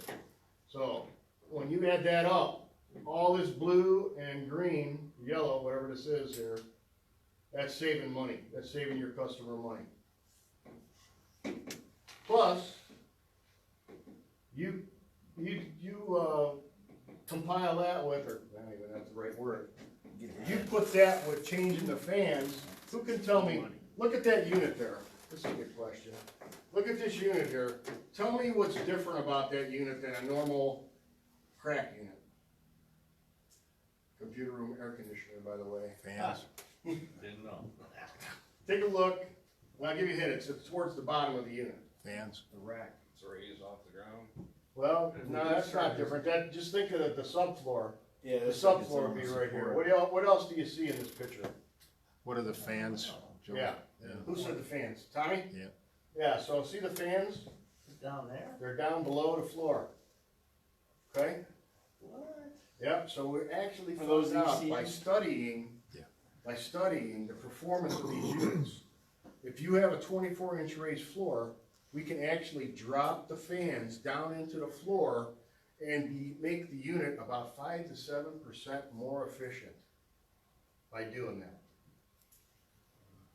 So, when you add that up, all this blue and green, yellow, whatever this is here, that's saving money, that's saving your customer money. Plus, you compile that with, or, not even that's the right word, You put that with changing the fans, who can tell me, look at that unit there, this is a good question. Look at this unit here, tell me what's different about that unit than a normal crack unit. Computer room air conditioner, by the way. Fans. Didn't know. Take a look, and I'll give you a hint, it's towards the bottom of the unit. Fans. The rack is raised off the ground. Well, no, that's not different, that, just think of the subfloor. Yeah, The that's like it's subfloor on would be the right here. support. What else do you see in this picture? What are the fans? Joe? Yeah. Yeah. Who said the fans? Tommy? Yeah. Yeah, so see the fans? Down there? They're down below the floor. Okay? What? Yep, so we actually Are those found out by ECMs? studying, Yeah. by studying the performance of these units, if you have a 24-inch raised floor, we can actually drop the fans down into the floor and make the unit about 5 to 7% more efficient by doing that.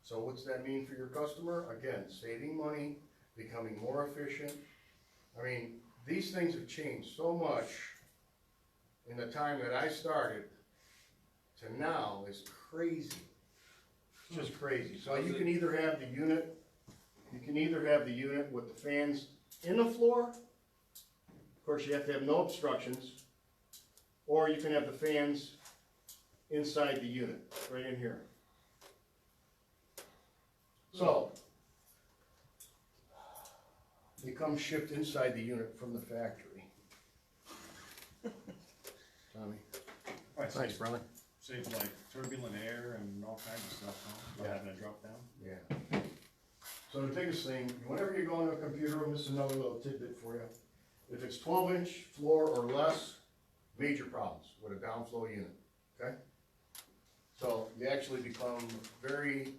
So what's that mean for your customer? Again, saving money, becoming more efficient. I mean, these things have changed so much in the time that I started to now is crazy. It's just crazy. So you can either have the unit, with the fans in the floor. Of course, you have to have no obstructions. Or you can have the fans inside the unit, right in here. So, they come shipped inside the unit from the factory. Tommy? Thanks, brother. Saves like turbulent air and all kinds of stuff, huh? Yeah. Having it drop down. Yeah. So the biggest thing, whenever you go into a computer room, this is another little tidbit for you. If it's 12-inch floor or less, major problems with a downflow unit, okay? So you actually become very,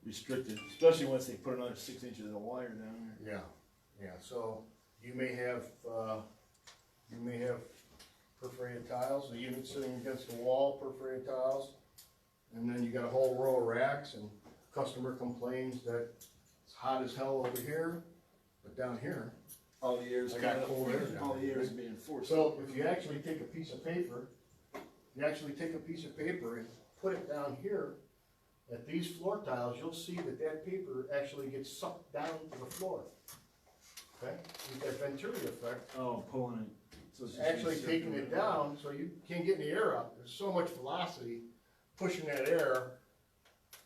Restricted, especially once they put another 6 inches of wire down there. yeah, so you may have perforated tiles, the unit sitting against the wall, perforated tiles, and then you got a whole row of racks, and customer complains that it's hot as hell over here, but down here, All the air's I got coming up, cold air down all the there. air is being forced. so if you actually take a piece of paper, and put it down here, at these floor tiles, you'll see that that paper actually gets sucked down to the floor. Okay, with that Venturi effect, Oh, pulling it. So it's just actually taking it down, so you can't get any air out. There's so much velocity pushing that air,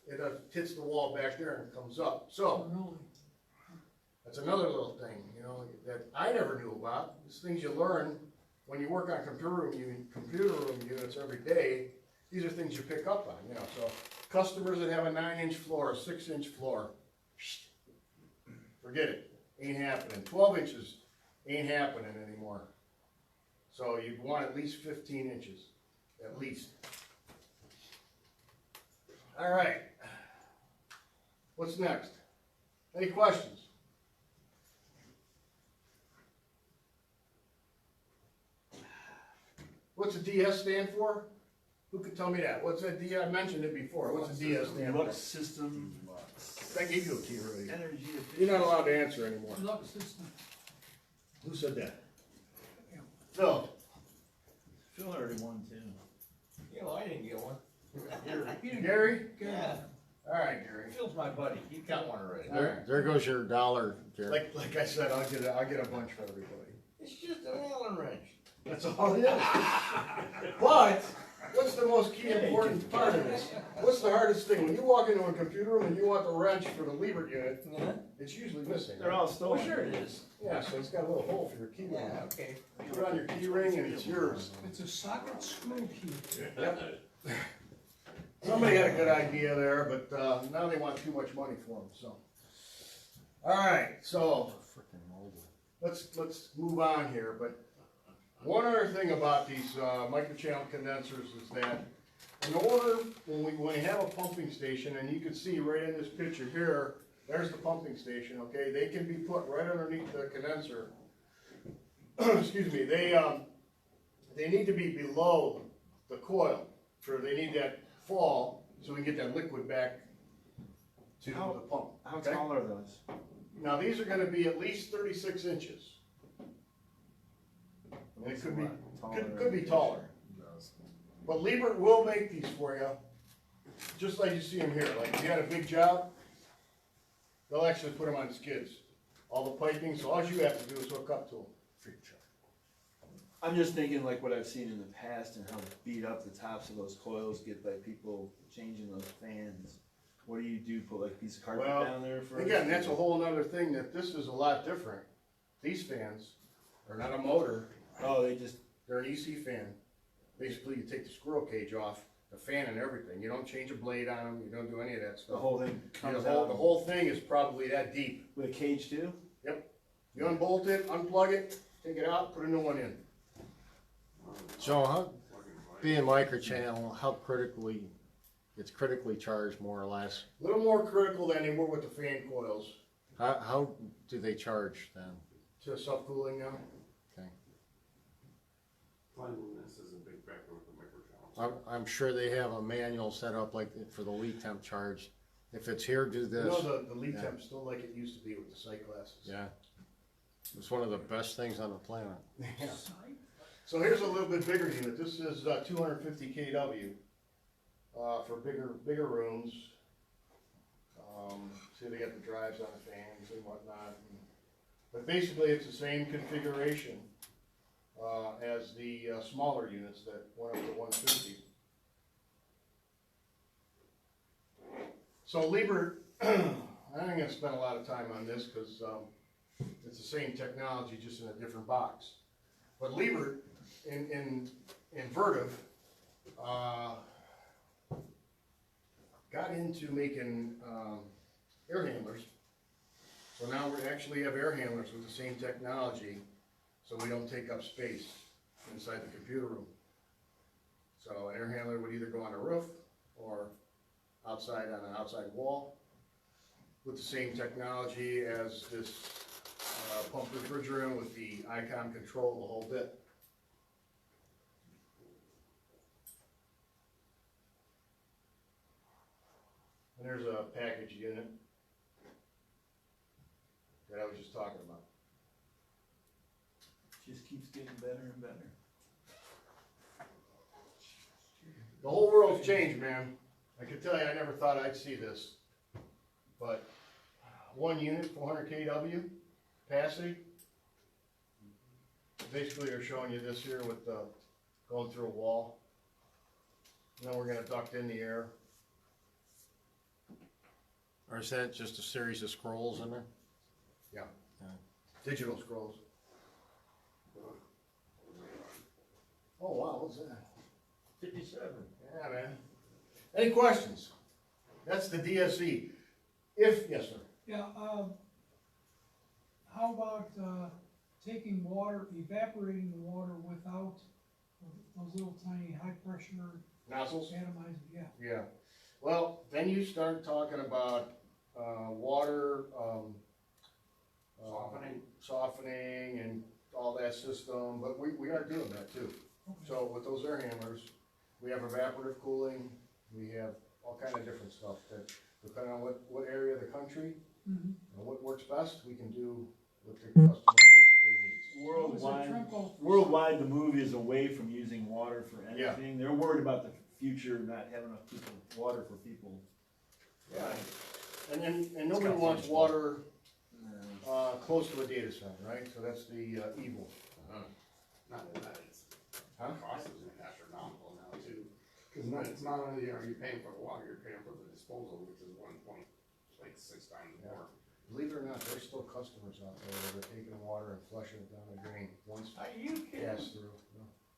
it hits the wall back there and comes up. So, Really? that's another little thing, you know, that I never knew about. It's things you learn when you work on computer room units every day. These are things you pick up on, you know, so customers that have a 9-inch floor, a 6-inch floor, forget it, ain't happening. 12 inches ain't happening anymore. So you'd want at least 15 inches, at least. All right. What's next? Any questions? What's the DS stand for? Who could tell me that? What's that D? I mentioned it before. What's the DS stand for? Lux system, I gave you a key already. energy efficiency. You're not allowed to answer anymore. Lux system. Who said that? Phil. Phil already won too. You know, I didn't get one. Gary? Yeah, All right, Gary. Phil's my buddy, he got one already. All right. There goes your $1, Jerry. Like I said, I'll get a bunch for everybody. It's just an Allen wrench. That's all it is. But, what's the most key important part of this? What's the hardest thing? When you walk into a computer room and you want the wrench for the Liebert unit, Yeah. it's usually missing. They're all Oh, stolen. sure it is. Yeah, so it's got a little hole for your key ring. Yeah, okay. Put it on your key ring and it's yours. It's a socket screw key. Yep. Somebody had a good idea there, but now they want too much money for them, so. All right, so Frickin' mobile. let's move on here, but one other thing about these microchannel condensers is that in order, when we have a pumping station, and you can see right in this picture here, there's the pumping station, okay? They can be put right underneath the condenser. Excuse me, they need to be below the coil, they need that fall, so we can get that liquid back to the pump. How okay? tall are those? Now, these are gonna be at least 36 inches. And it could be, could be taller. But Liebert will make these for you, just like you see them here. Like if you had a big job, they'll actually put them on skids. All the piping, so all you have to do is hook up to them. I'm just thinking like what I've seen in the past and how beat up the tops of those coils get by people changing those fans. What do you do, put like a piece of carpet Well, down there for? Again, that's a whole other thing, that this is a lot different. These fans are not a motor, Oh, they just, they're an EC fan. Basically, you take the squirrel cage off, the fan and everything. You don't change a blade on them, you don't do any of that the stuff. whole thing The comes whole, out the whole thing is probably that deep. with a cage too? You unbolt it, unplug it, take it out, put a new one in. So how, being microchannel, how critically, it's critically charged more or less? A little more critical than they were with the fan coils How do they charge then? to self-cooling now. Cleanliness is a big factor with the microchannels. I'm sure they have a manual set up like for the leak temp charge. If it's here, do You this. know, the leak Yeah. temp's still like it used to be with the sight glasses. Yeah. It's one of the best things on the planet. Yeah. So here's a little bit bigger unit. This is 250 kW for bigger rooms. See, they got the drives on the fans and whatnot. But basically, it's the same configuration as the smaller units that went up to 150. So Liebert, I ain't gonna spend a lot of time on this because it's the same technology, just in a different box. But Liebert in Vertiv got into making air handlers. So now we actually have air handlers with the same technology, so we don't take up space inside the computer room. So an air handler would either go on the roof or outside on an outside wall with the same technology as this pump refrigerant with the ICOM control, the whole bit. And there's a package unit that I was just talking about. Just keeps getting better and better. The whole world's changed, man. I can tell you, I never thought I'd see this. But one unit, 400 kW capacity. Basically, they're showing you this here with going through a wall. And then we're gonna duct in the air. Or is that just a series of scrolls in there? Digital scrolls. Oh, wow, what's that? 57. Yeah, man. Any questions? That's the DSE. Yes, sir. Yeah, how about, taking water, evaporating the water without those little tiny high pressure Nozzles? atomizer, yeah. Yeah. Well, then you start talking about, water, softening and all that system, but we are doing that too. So with those air handlers, we have evaporative cooling, we have all kind of different stuff that, depending on what area of the country, Mhm. and what works best, we can do what the customer basically needs. Worldwide, the move is away from using water for Yeah. anything. They're worried about the future, not having enough water for people. Yeah. And nobody wants water, close to a data center, right? So that's the evil. Not only that, it's, Huh? cost is astronomical now too. Cause it's not only are you paying for the water, you're paying for the disposal, which is 1.6 times more. Believe it or not, there's still customers out there that are taking water and flushing it down the drain once Are you kidding? passed through.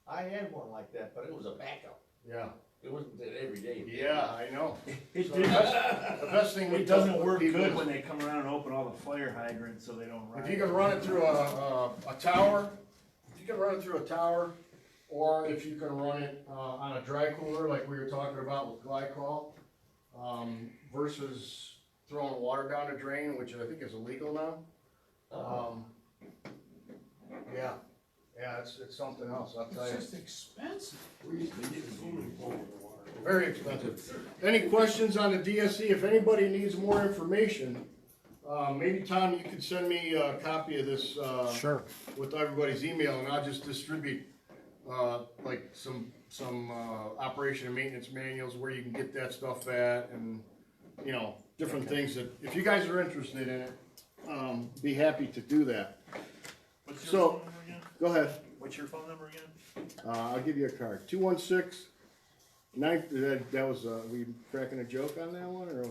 I had one like that, but it was a backup. Yeah, It wasn't that every day. yeah, I know. It, So the best thing we it doesn't tell work people good is when they come around and open all the fire hydrants so they don't run. if you can run it through a tower, or if you can run it on a dry cooler like we were talking about with glycol, versus throwing water down the drain, which I think is illegal now. Yeah, it's something else, I'll tell you. It's just expensive. We used to get a swimming pool with the water. Very expensive. Any questions on the DSC? If anybody needs more information, maybe Tom, you could send me a copy of this, Sure. with everybody's email, and I'll just distribute, like some some, operation and maintenance manuals where you can get that stuff at, and, you know, different things that, if you guys are interested in it, be happy to do that. What's your So- phone number again? Go ahead. What's your phone number again? I'll give you a card. 216-9, that was, were you cracking a joke on that one, or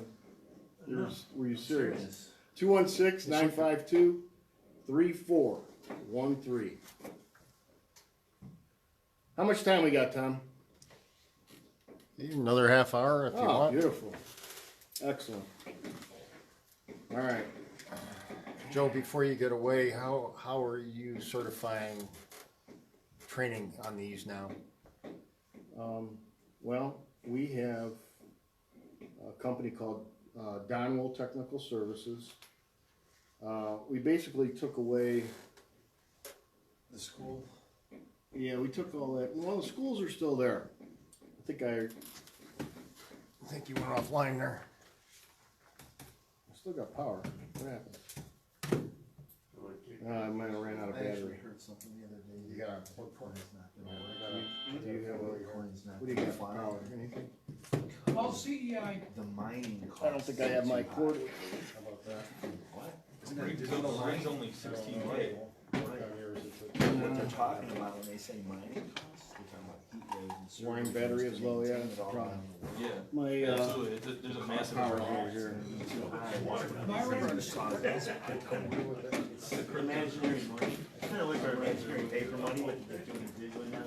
were you serious? 216-952-3413. How much time we got, Tom? Another half hour if you Oh, want. beautiful. Excellent. All right. Joe, before you get away, how are you certifying training on these now? Well, we have a company called Donwell Technical Services. We basically took away, The school? yeah, we took all that. Well, the schools are still there. I think I think you went offline there. still got power. What happened? I might have ran out of I actually battery. heard something the other day. You got a Recording's not Do gonna you have a, Recording's not what do you got gonna for fly. power? Anything? Well, CEI, The mining cost. I don't think I have my cord. How about that? What? Isn't Ring- that digital the ring's mining? only 16 Right. gig. What they're talking about when they say mining costs, they're talking about heat waves and. Line surges battery to is low, yeah, maintain that's it the all problem. around the world. Yeah, My, absolutely. There's a massive power's draw. over here. It's imaginary money. It's kind of like our imaginary paper money, but they're doing it digitally now.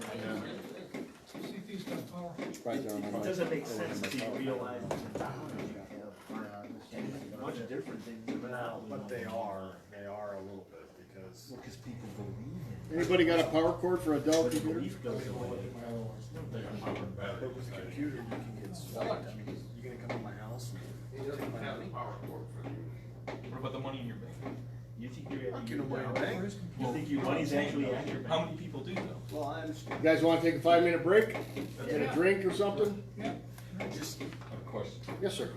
CP's got power. Probably down on It my- doesn't make over sense my until you power. realize the dollars you have aren't anything much different than giving out. But they are a little bit, because Because people believe it. Anybody got a power cord for a Dell But the computer? belief goes away. but with a computer, you can get swapped. I mean, you're gonna come to my house and He doesn't have the power cord for you. What about the money in your bank? You think you're, I'll get them money back. you think your money's actually at your How bank? many people do though? Well, I understand. You guys wanna take a 5-minute break? Get a Yeah. drink or something? Just, I have a question. Yes, sir.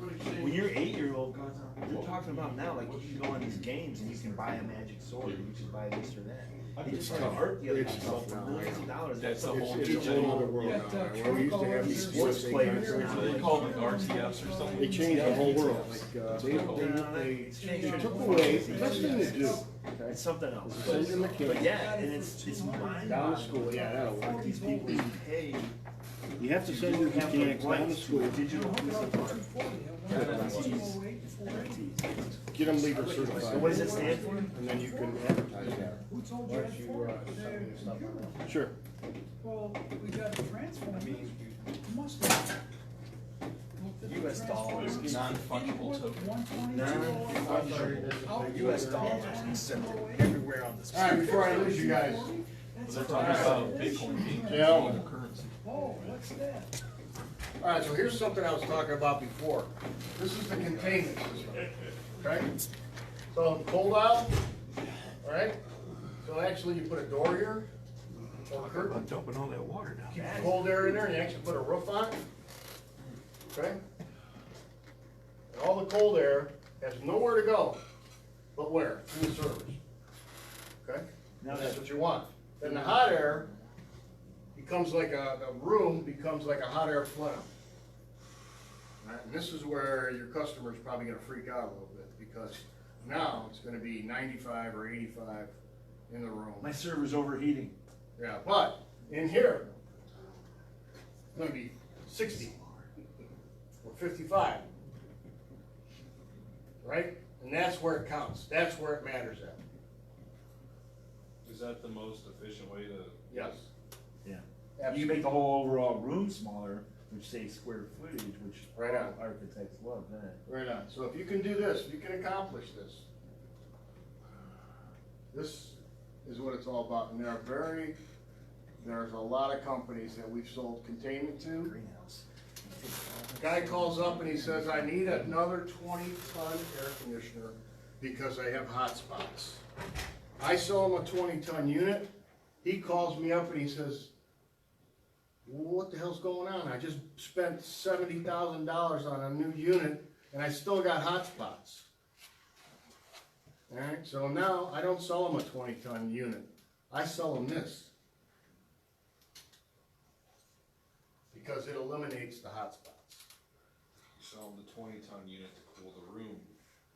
when your 8-year-old goes on, they're talking about now, like, you can go on these games and you can buy a magic sword, or you can buy this or that. They just had art the other day, It's sold tough for now. millions of dollars. That's a It's- whole It's a digital- whole other world now. Where we used to have these Sports USA players concerts. now. They call them RTFs or They something. changed the whole world. Like, they took away, best thing to do, It's something else. send them a But kid yeah, and it's mind down to school, yeah, that'll Like work. these people you pay. You have to send your have the mechanics down to rights to school, a digital piece of art. NFTs. get them legal certified. So what does it stand for? And then you can advertise that. Who told Why you don't that you, for? send me the stuff on that? Sure. Well, we got a transformer. Must have. Looked at the US dollars. transformers. Non-fungible token. 122. US dollars is accepted everywhere on this. All right, before I lose you guys, They're talking about Bitcoin being a Yeah. global currency. Oh, what's that? all right, so here's something I was talking about before. This is the containment system, okay? So cold out, all right? So actually you put a door here, or a curtain, dumping all that water down. keep the cold air in there, and you actually put a roof on it, okay? And all the cold air has nowhere to go, but where? In the servers, okay? Now That's that, what you want. Then the hot air becomes like the room becomes like a hot air plenum. Right, and this is where your customer's probably gonna freak out a little bit, because now it's gonna be 95 or 85 in the room. my server's overheating. Yeah, but in here, it's gonna be 60 or 55. Right? And that's where it counts. That's where it matters at. Is that the most efficient way to? Yes. Yeah. You Absolutely. make the whole overall room smaller, which saves square footage, which Right on. architects love that. Right on. So if you can do this, if you can accomplish this, this is what it's all about. And there's a lot of companies that we've sold containment to. Greenhouse. Guy calls up and he says, I need another 20-ton air conditioner because I have hot spots. I sell him a 20-ton unit. He calls me up and he says, what the hell's going on? I just spent $70,000 on a new unit and I still got hot spots. All right, so now I don't sell him a 20-ton unit. I sell him this. because it eliminates the hot spots. So the 20-ton unit to cool the room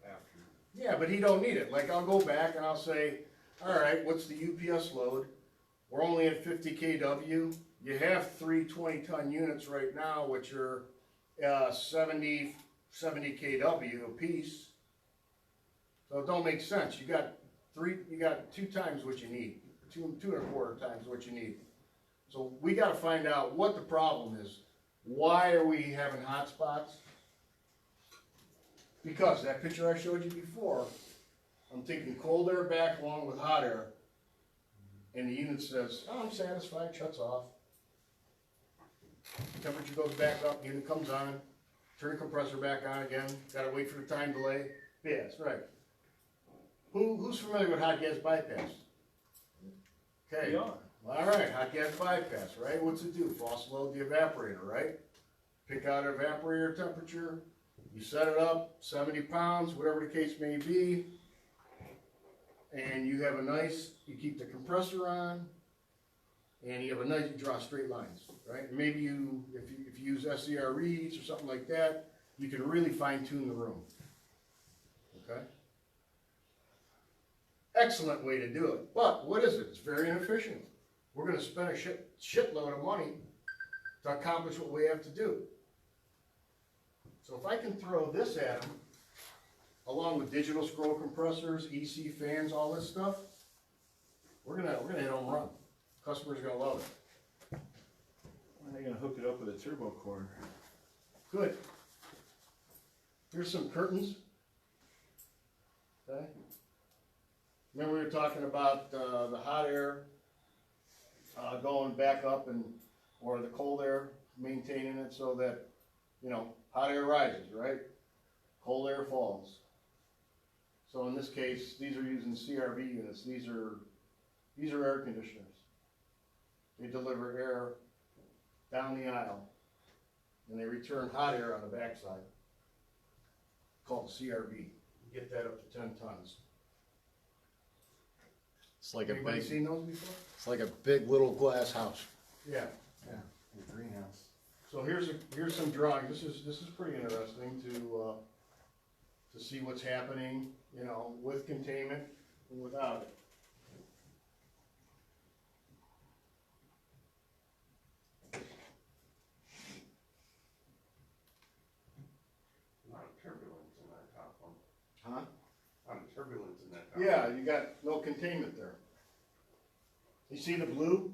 after. Yeah, but he don't need it. Like, I'll go back and I'll say, all right, what's the UPS load? We're only at 50 kW. You have 3 20-ton units right now, which are 70 kW a piece. So it don't make sense. You got 2 times what you need, 2.25 times what you need. So we got to find out what the problem is. Why are we having hot spots? Because that picture I showed you before, I'm taking cold air back along with hot air, and the unit says, oh, I'm satisfied, shuts off. Temperature goes back up, unit comes on, turn the compressor back on again, gotta wait for the time delay. Yeah, that's right. Who's familiar with hot gas bypass? Okay, all right, hot gas bypass, right? What's it do? False load the evaporator, right? Pick out evaporator temperature, you set it up, 70 pounds, whatever the case may be, and you have a nice, you keep the compressor on, and you have a nice, you draw straight lines, right? Maybe you, if you use SCR reeds or something like that, you can really fine tune the room, okay? Excellent way to do it, but what is it? It's very inefficient. We're gonna spend a shitload of money to accomplish what we have to do. So if I can throw this at them, along with digital scroll compressors, EC fans, all this stuff, we're gonna hit home run. Customers are gonna love it. When are they gonna hook it up with a turbo cord? Good. Here's some curtains. Okay. Remember we were talking about the hot air going back up or the cold air, maintaining it so that, you know, hot air rises, right? Cold air falls. So in this case, these are using CRV units. These are air conditioners. They deliver air down the aisle, and they return hot air on the backside, called CRV. You get that up to 10 tons. It's like Anybody seen those before? it's like a big little glass house. Yeah. Yeah, the greenhouse. So here's some drawings. This is pretty interesting to see what's happening, you know, with containment and without it. Not a turbulence in that top one. Huh? Not a turbulence in that top one. Yeah, you got no containment there. You see the blue?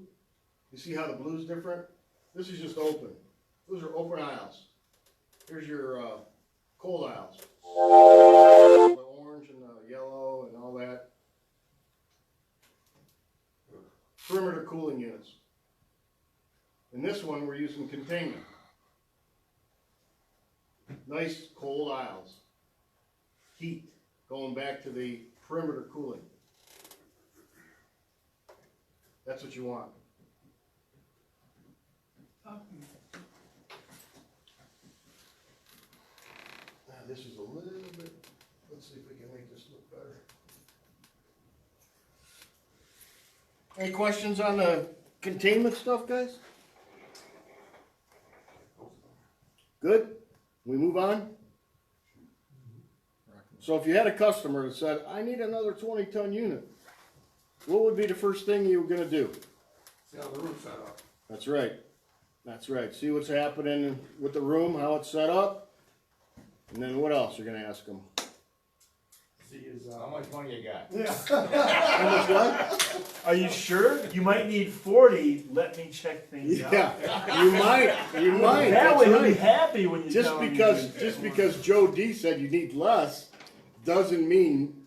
You see how the blue's different? This is just open. Those are open aisles. Here's your cold aisles. The orange and the yellow and all that. Perimeter cooling units. In this one, we're using containment. Nice cold aisles. Heat going back to the perimeter cooling. That's what you want. This is a little bit, let's see if we can make this look better. Any questions on the containment stuff, guys? Good? We move on? So if you had a customer that said, I need another 20-ton unit, what would be the first thing you were gonna do? See how the room's set up. That's right. That's right. See what's happening with the room, how it's set up. And then what else you're gonna ask them? See is, How much money you got? How much what? Are you sure? You might need 40. Let me check things out. Yeah, you might. That That's way he'll be right. happy when you tell him Just because Joe D said you need less, doesn't mean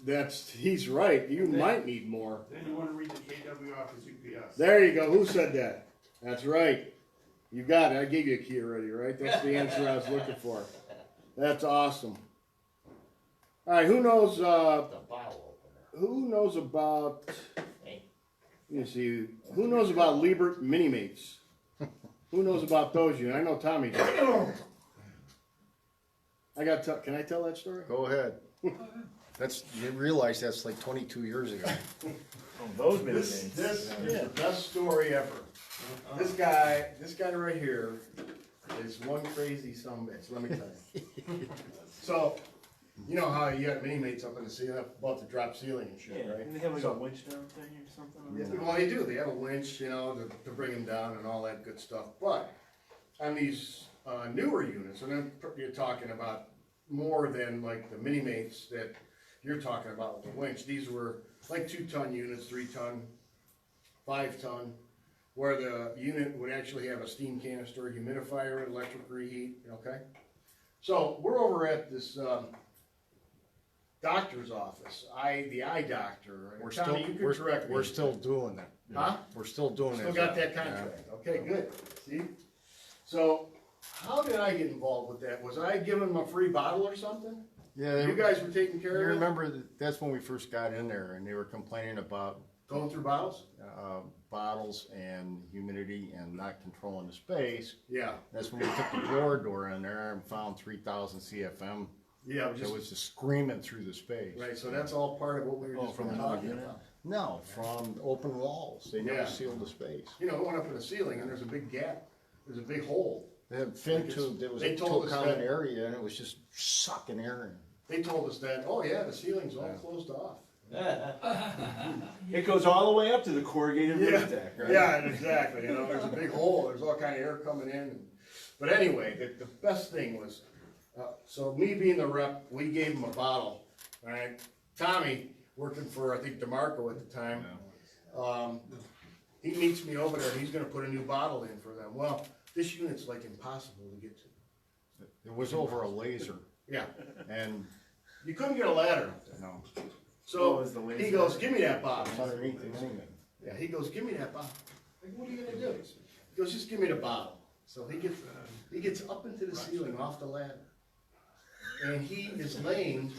he's right. You might need more. then you wanna read the KW off his UPS. There you go. Who said that? That's right. You got it. I gave you a key already, right? That's the answer I was looking for. That's awesome. All right, who knows? The bottle opener. Who knows about? Let me see. Who knows about Liebert Mini-Mates? Who knows about those? I know Tommy does. Can I tell that story? Go ahead. You realize that's like 22 years ago. Oh, those many This things. is the best story ever. This guy right here It's one crazy sumbitch, let me tell you. So, you know how you got mini mates up in the ceiling, about to drop ceiling and shit, right? And they have like So- a winch down thing or something? Yeah, well, they do, they have a winch, you know, to bring them down and all that good stuff, but on these, newer units, and then you're talking about more than like the mini mates that you're talking about with the winch, these were like 2-ton units, 3-ton, 5-ton, where the unit would actually have a steam canister, humidifier, electric reheat, okay? So, we're over at this, doctor's office, the eye doctor, We're Tommy, still, you can correct me. we're still doing that. Huh? We're still doing Still that. got that contract, okay, good, see? So, how did I get involved with that? Was I giving them a free bottle or something? Yeah, You guys were taking you care of it? remember, that's when we first got in there, and they were complaining about, Going through bottles? bottles and humidity and not controlling the space. Yeah, That's when we took the blower door in there and found 3,000 CFM. yeah, It was just screaming through the space. right, so that's all part of what we were just from talking another about. No, from open walls. They never Yeah. sealed the space. You know, it went up in the ceiling and there's a big gap, there's a big hole. They had fin tube that was They a told two us common that- area, and it was just sucking air in. They told us that, oh yeah, the ceiling's all closed off. It goes all the way up to the corrugated Yeah, roof deck, right? yeah, exactly, you know, there's a big hole, there's all kind of air coming in. But anyway, the best thing was, so me being the rep, we gave him a bottle, alright? Tommy, working for, I think, DeMarco at the time, he meets me over there, he's gonna put a new bottle in for them. Well, this unit's like impossible to get to. It was over a laser, Yeah, and, you couldn't get a ladder up there. no, So, What was the laser? he goes, give me that bottle. it's underneath the thing. Yeah, he goes, give me that bottle. I go, what are you gonna do? He goes, just give me the bottle. So he gets up into the ceiling off the ladder. And he is laying,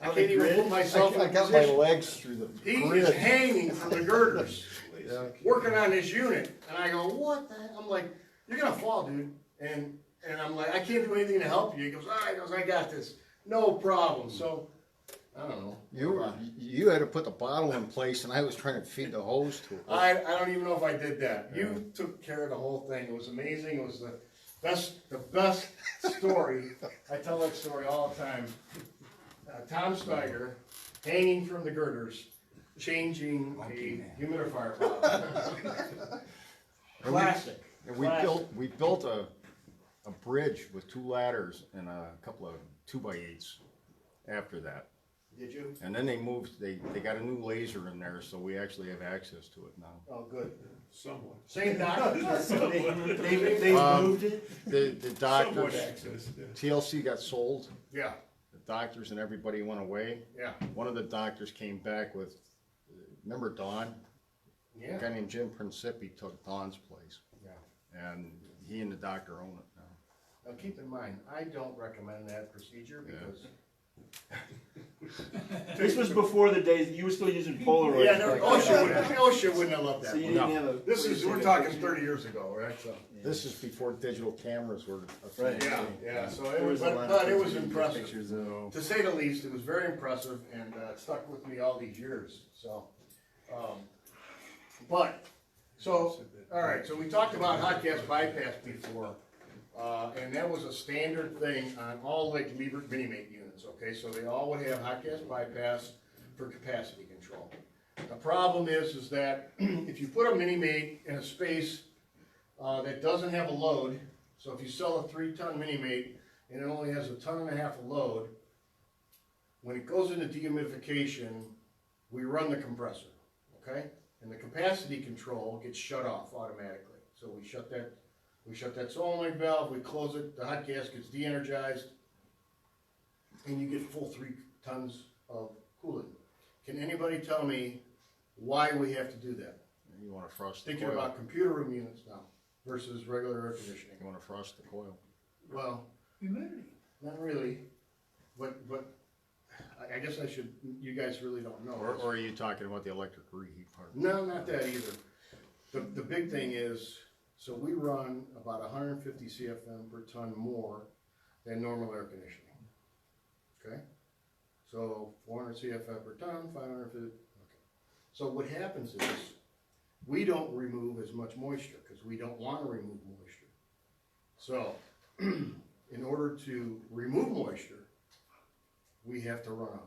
I can't even put myself in I a got my position. legs through the He is grid. hanging from the girders, Yeah. working on this unit. And I go, what the hell? I'm like, you're gonna fall, dude. And I'm like, I can't do anything to help you. He goes, all right, I got this. No problem. So, I don't know. You had to put the bottle in place, and I was trying to feed the hose to it. I don't even know if I did that. You took care of the whole thing. It was amazing. It was the best story. I tell that story all the time. Tom Steiger hanging from the girders, changing a humidifier valve. Classic. And Classic. we built a bridge with 2 ladders and a couple of 2x8s after that. Did you? And then they got a new laser in there, so we actually have access to it now. Oh, good. Somewhat. Same doctor. They moved it? The doctors, Somewhat access, yeah. TLC got sold, Yeah, the doctors and everybody went away. yeah, One of the doctors came back with, remember Don? A yeah. guy named Jim Principi took Don's place, Yeah. and he and the doctor own it now. Now, keep in mind, I don't recommend that procedure because. This was before the days, you were still using Polaroid. Yeah, OSHA wouldn't have loved that So you one. didn't No. have a. This is, we're talking 30 years ago, right? So. This is before digital cameras were a thing. Right. Yeah, yeah, so There it was, was a lot but of it was pictures, impressive. Pictures of. To say the least, it was very impressive and it stuck with me all these years, so. All right, so we talked about hot gas bypass before. And that was a standard thing on all like Liebert mini-mate units, okay? So they all would have hot gas bypass for capacity control. The problem is that if you put a mini-mate in a space that doesn't have a load, so if you sell a 3-ton mini-mate and it only has a 1.5 tons of load, when it goes into dehumidification, we run the compressor, okay? And the capacity control gets shut off automatically. So we shut that solenoid valve, we close it, the hot gas gets de-energized, and you get full 3 tons of coolant. Can anybody tell me why we have to do that? You wanna frost the Thinking coil. about computer room units now versus regular air conditioning. You wanna frost the coil. Well, Humidity. not really, but I guess I should, you guys really don't know. Or are you talking about the electric reheat part? No, not that either. The big thing is, so we run about 150 CFM per ton more than normal air conditioning. Okay? So 400 CFM per ton, 550, okay. So what happens is, we don't remove as much moisture, because we don't want to remove moisture. So, in order to remove moisture, we have to run a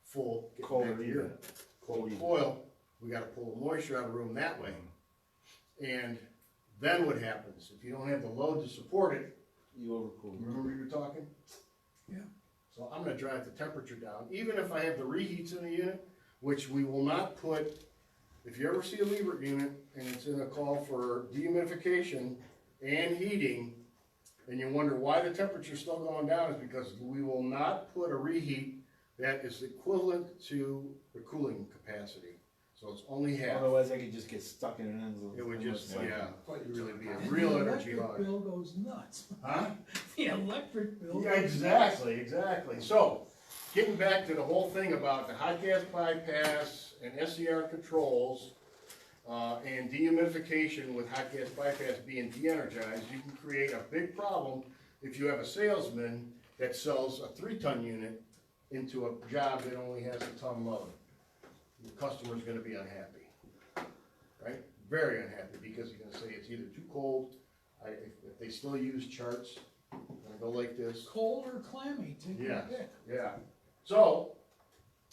full Cold unit. Cold coil, we gotta pull the moisture out of the room that way. And then what happens? If you don't have the load to support it, You overcool. remember you were talking? Yeah. So I'm gonna drive the temperature down, even if I have the reheats in the unit, which we will not put, if you ever see a Liebert unit and it's in a call for dehumidification and heating, and you wonder why the temperature's still going down, is because we will not put a reheat that is equivalent to the cooling capacity. So it's only half. Otherwise, I could just get stuck in an end. It would just, Like- yeah, really be a And real the energy electric hog. bill goes nuts. Huh? The electric bill. Yeah, goes exactly. So, getting back to the whole thing about the hot gas bypass and SCR controls, and dehumidification with hot gas bypass being de-energized, you can create a big problem if you have a salesman that sells a 3-ton unit into a job that only has a ton load. The customer's gonna be unhappy, right? Very unhappy, because he's gonna say it's either too cold, if they still use charts, I'm gonna go like this. Cold or clammy, take your Yeah, pick. yeah. So,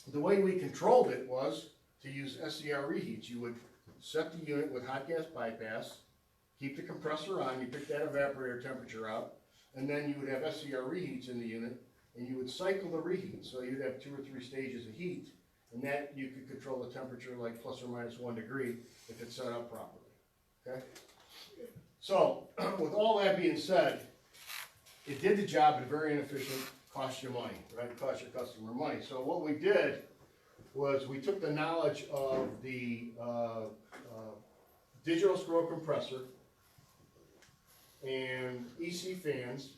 the way we controlled it was to use SCR reheats. You would set the unit with hot gas bypass, keep the compressor on, you pick that evaporator temperature out, and then you would have SCR reheats in the unit, and you would cycle the reheat. So you'd have 2 or 3 stages of heat, and that you could control the temperature like plus or minus 1 degree if it's set up properly, okay? So, with all that being said, it did the job, but very inefficient, cost you money, right? Cost your customer money. So what we did was we took the knowledge of the digital scroll compressor and EC fans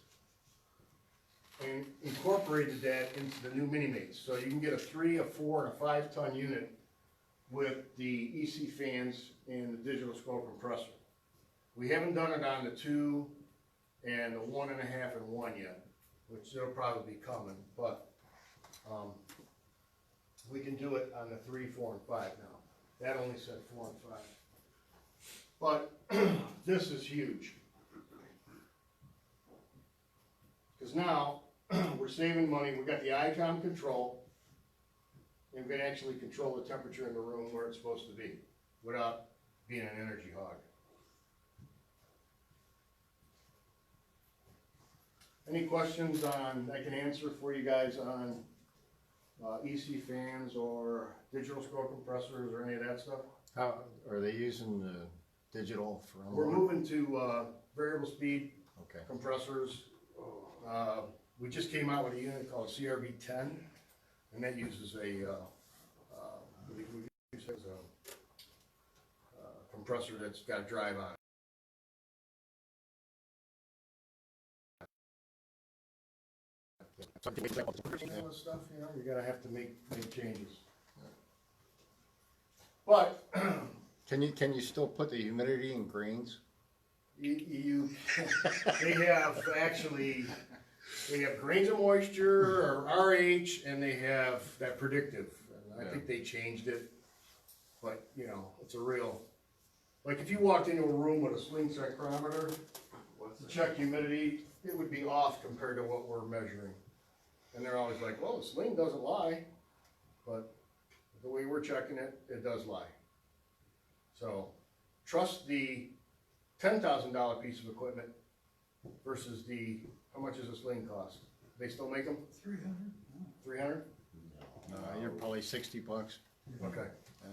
and incorporated that into the new mini-mates. So you can get a 3, a 4, and a 5-ton unit with the EC fans and the digital scroll compressor. We haven't done it on the 2 and the 1.5 and 1 yet, which it'll probably be coming, but we can do it on the 3, 4, and 5 now. That only said 4 and 5. But this is huge. Because now we're saving money, we've got the ICOM control, and we can actually control the temperature in the room where it's supposed to be without being an energy hog. Any questions on, I can answer for you guys on EC fans or digital scroll compressors or any of that stuff? How, are they using the digital for? We're moving to variable speed Okay. compressors. We just came out with a unit called CRV10, and that uses a, we use a compressor that's got a drive on it. All this stuff, you know, you're gonna have to make changes. But Can you still put the humidity in grains? you they have actually, they have grains of moisture or RH, and they have that predictive. And I think they changed it, but you know, it's a real, like if you walked into a room with a sling cyclometer to check humidity, it would be off compared to what we're measuring. And they're always like, well, the sling doesn't lie, but the way we're checking it, it does lie. So trust the $10,000 piece of equipment versus the, how much does a sling cost? They still make them? 300. 300? You're probably $60. Okay. Yeah.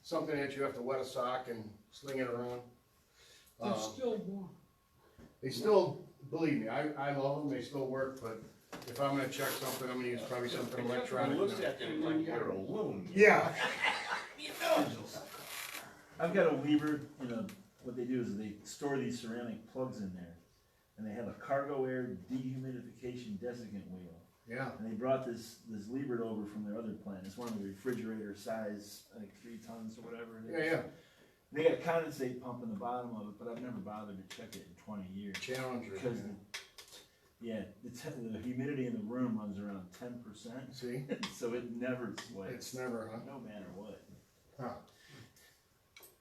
Something that you have to wet a sock and sling it around. They're still warm. They still, believe me, I love them, they still work, but if I'm gonna check something, I'm gonna use probably something electronic. Looks at you like you're a loon. Yeah. I've got a Liebert, you know, what they do is they store these ceramic plugs in there, and they have a cargo air dehumidification desiccant wheel. Yeah. And they brought this Liebert over from their other plant. It's one of the refrigerator size, I think 3 tons or whatever it is. Yeah. They got a condensate pump in the bottom of it, but I've never bothered to check it in 20 years. Challenger. Because the humidity in the room runs around 10%, See? so it never sweats. It's never, huh? No matter what. Huh.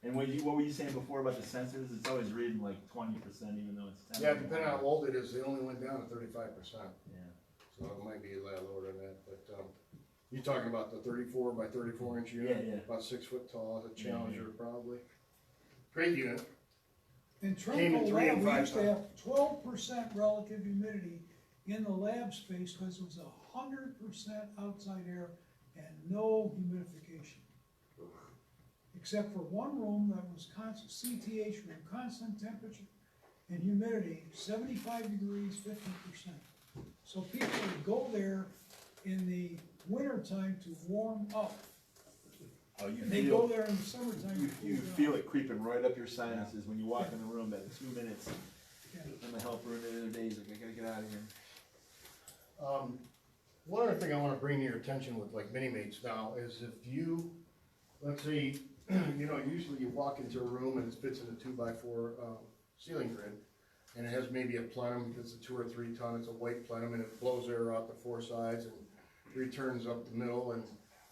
And what were you saying before about the sensors? It's always reading like 20%, even though it's 10. Yeah, depending on how old it is, they only went down to 35%. Yeah. So it might be a lot lower than that, but, you're talking about the 34 by 34 inch unit? Yeah, yeah. About 6 foot tall, it's a Challenger probably. Great unit. In Came in Trumbull 3 and lab, we 5 used to have 12% relative humidity in the lab space because it was 100% outside air and no humidification. Except for one room that was constant, CTH room, constant temperature and humidity, 75 degrees, 50%. So people would go there in the winter time to warm up. Oh, you And they feel, go there in the summertime you, to cool you down. feel it creeping right up your sinuses when you walk in the room at 2 minutes. Yeah. And the helper in the other day, he's like, I gotta get out of here. One other thing I wanna bring to your attention with like mini mates now is if you, let's say, you know, usually you walk into a room and it fits in a 2x4 ceiling grid, and it has maybe a plenum because it's a 2 or 3 ton, it's a white plenum, and it blows air out the 4 sides and returns up the middle, and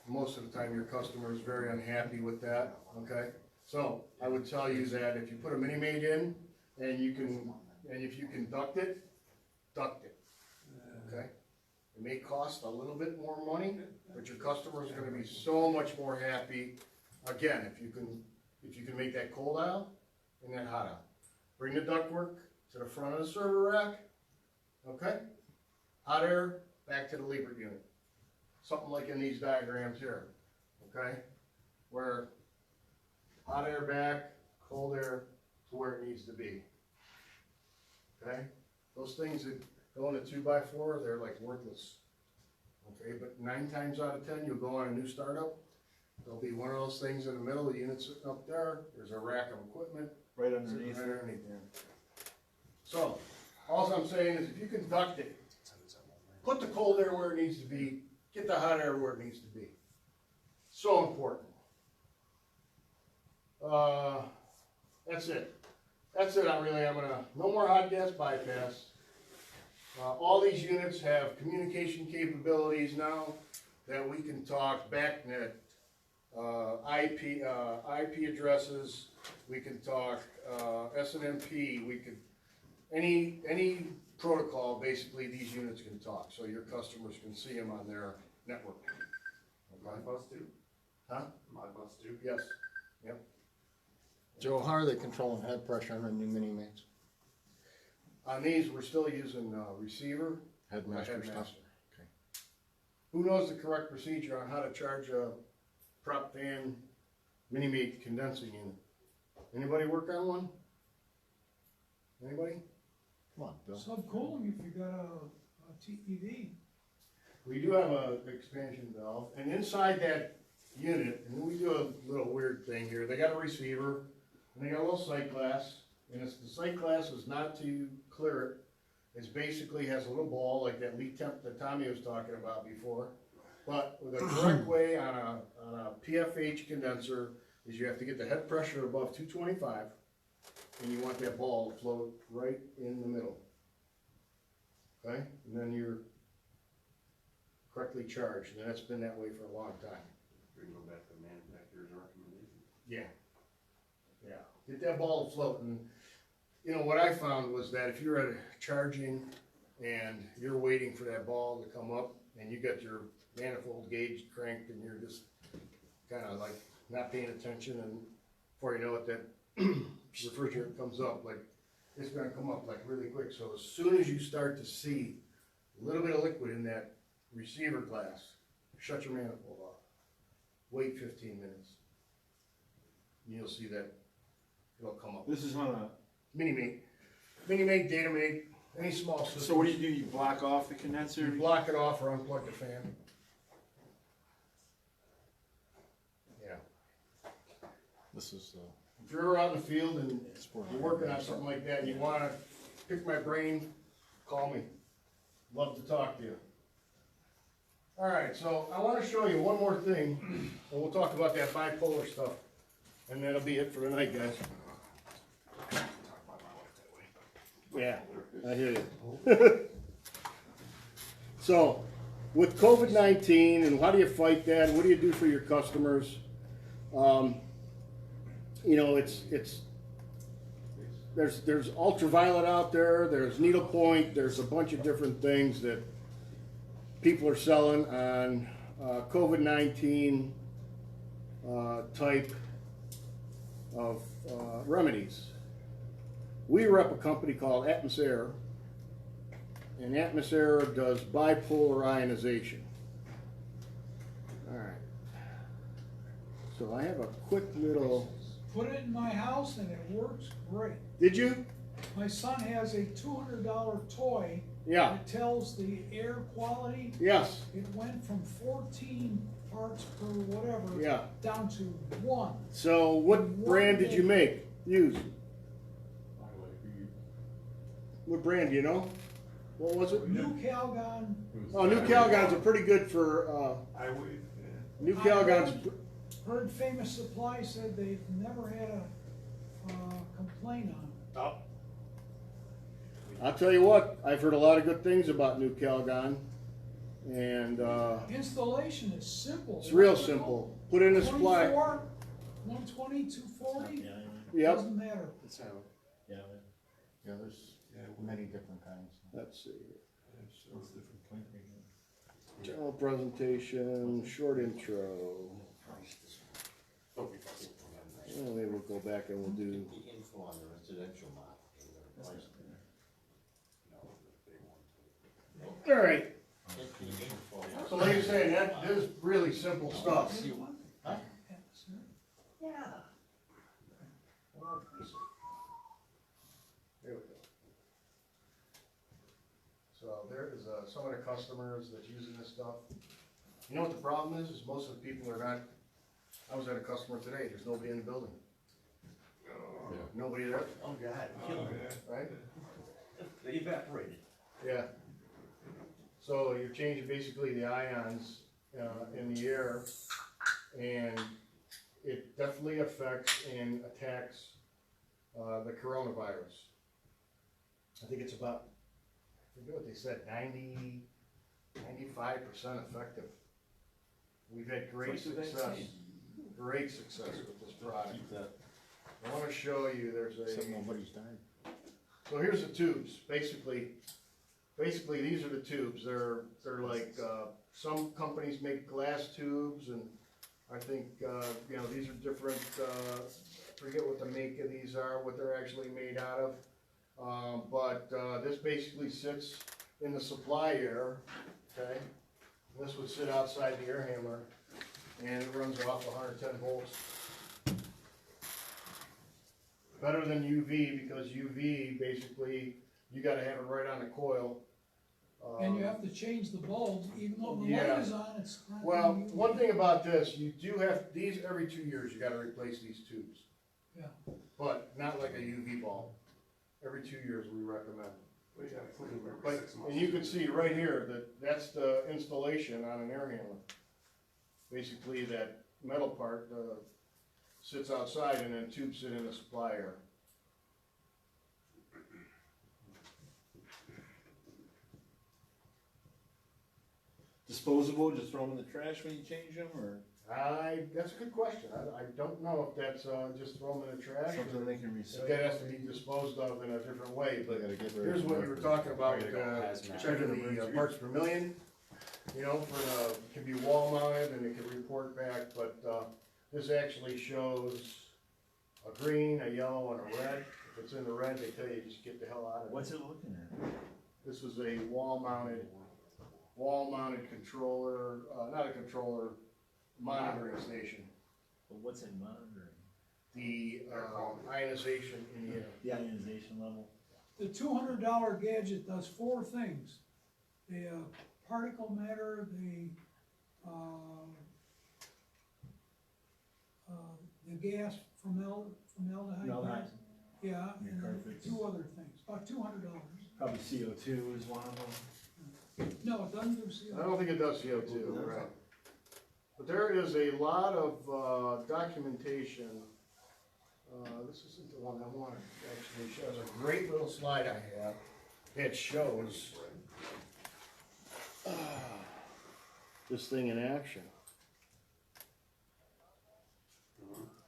most of the time your customer is very unhappy with that, okay? So I would tell you that if you put a mini mate in and you can, and if you can duct it, okay? It may cost a little bit more money, but your customer is gonna be so much more happy. Again, if you can make that cold aisle and that hot aisle. Bring the ductwork to the front of the server rack, okay? Hot air back to the Liebert unit. Something like in these diagrams here, okay? Where hot air back, cold air to where it needs to be. Okay? Those things that go in a 2x4, they're like worthless. Okay, but 9 times out of 10, you'll go on a new startup, there'll be one of those things in the middle, the unit sitting up there, there's a rack of equipment. Right sitting underneath. right underneath there. So, all I'm saying is if you can duct it, put the cold air where it needs to be, get the hot air where it needs to be. So important. That's it. That's it, I'm gonna, no more hot gas bypass. All these units have communication capabilities now that we can talk BACnet, IP addresses, we can talk SNMP, we could, any protocol, basically these units can talk, so your customers can see them on their network. Okay? Modbus too? Huh? Modbus too? Yes, yep. Joe, how are they controlling head pressure on the new mini mates? On these, we're still using receiver. Headmaster stuff? Okay. Who knows the correct procedure on how to charge a prop fan mini mate condensing unit? Anybody work on one? Anybody? Come on, Bill. Subcooling if you got a TEV. We do have a expansion valve, and inside that unit, and we do a little weird thing here, they got a receiver, and they got a little sight glass, and the sight glass is not to clear it, it's basically has a little ball like that lead temp that Tommy was talking about before, but with a correct way on a PFH condenser is you have to get the head pressure above 225, and you want that ball to float right in the middle. Okay, and then you're correctly charged, and that's been that way for a long time. We can go back to the manufacturer's recommendation. Yeah. Yeah, get that ball to float, and you know, what I found was that if you're at charging and you're waiting for that ball to come up, and you got your manifold gauge cranked, and you're just kinda like not paying attention, and before you know it, that refrigerant comes up, like, it's gonna come up like really quick, so as soon as you start to see a little bit of liquid in that receiver glass, shut your manifold off. Wait 15 minutes. And you'll see that it'll come up. This is on a. Mini-mate, Datamate, any small system. So what do? You block off the condenser? You block it off or unplug the fan. Yeah. This is, If you're out in the field and you're working on something like that and you wanna pick my brain, call me. Love to talk to you. Alright, so I wanna show you one more thing, and we'll talk about that bipolar stuff. And that'll be it for tonight, guys. Yeah, I hear you. So, with COVID-19 and how do you fight that, what do you do for your customers? you know, there's ultraviolet out there, there's needlepoint, there's a bunch of different things that people are selling on COVID-19 type of remedies. We rep a company called Atmosair, and Atmosair does bipolar ionization. Alright. So I have a quick little... Put it in my house and it works great. Did you? My son has a $200 toy Yeah. that tells the air quality. Yes. It went from 14 parts per whatever Yeah. down to 1. So what brand did you use? What brand, do you know? What was it? New Calgon. Oh, New Calgons are pretty good for, New Calgons, Heard Famous Supply said they've never had a complaint on it. I'll tell you what, I've heard a lot of good things about New Calgon, and, Installation is simple. it's real simple. Put in a supply. 24, 120, 240, Yep. doesn't matter. Yeah, there's many different kinds. Let's see. General presentation, short intro. Well, maybe we'll go back and we'll do. The info on the residential market. All right. So like you're saying, that is really simple stuff. Yeah. There we go. So there is some of the customers that's using this stuff. You know what the problem is most of the people are not, I was at a customer today, there's nobody in the building. Nobody there, Oh, God, kill them. right? They evaporated. Yeah. So you're changing basically the ions in the air, and it definitely affects and attacks the coronavirus. I think it's about, I forget what they said, 95% effective. We've had great success with this product. I want to show you, there's Except a, nobody's died. so here's the tubes, basically these are the tubes, they're like, some companies make glass tubes, and I think, you know, these are different, forget what the make of these are, what they're actually made out of. But this basically sits in the supply air, okay? This would sit outside the air handler, and it runs off 110 volts. Better than UV, because UV, basically, you gotta have it right on the coil. And you have to change the bulbs, even though the Yeah. light is on, it's not. Well, one thing about this, you do have, these every 2 years, you gotta replace these tubes. Yeah. But not like a UV bulb. Every 2 years we recommend. We gotta clean them every But, 6 months. and you can see right here that that's the installation on an air handler. Basically, that metal part sits outside and then tubes sit in the supply air. Disposable, just throw them in the trash when you change them, or That's a good question. I don't know if that's just throw them in the trash. something Or they can if recycle? that has to be disposed of in a different way, but Gotta get rid here's of what you were talking about, Gotta go hazmat. checking the parts per million. You know, for it can be wall mounted and it can report back, but this actually shows a green, a yellow, and a red. If it's in the red, they tell you just get the hell out of it. What's it looking at? This was a wall mounted controller, not a controller, monitoring station. But what's it monitoring? The ionization in the air. The ionization level? The $200 gadget does 4 things. The particle matter, the gas formaldehyde gas. Yeah, Yeah, and then perfect. 2 other things, about $200. Probably CO2 is one of them. No, it doesn't do I CO2. don't think it does CO2, right? But there is a lot of documentation. This isn't the one I wanted to actually show. There's a great little slide I have that shows this thing in action.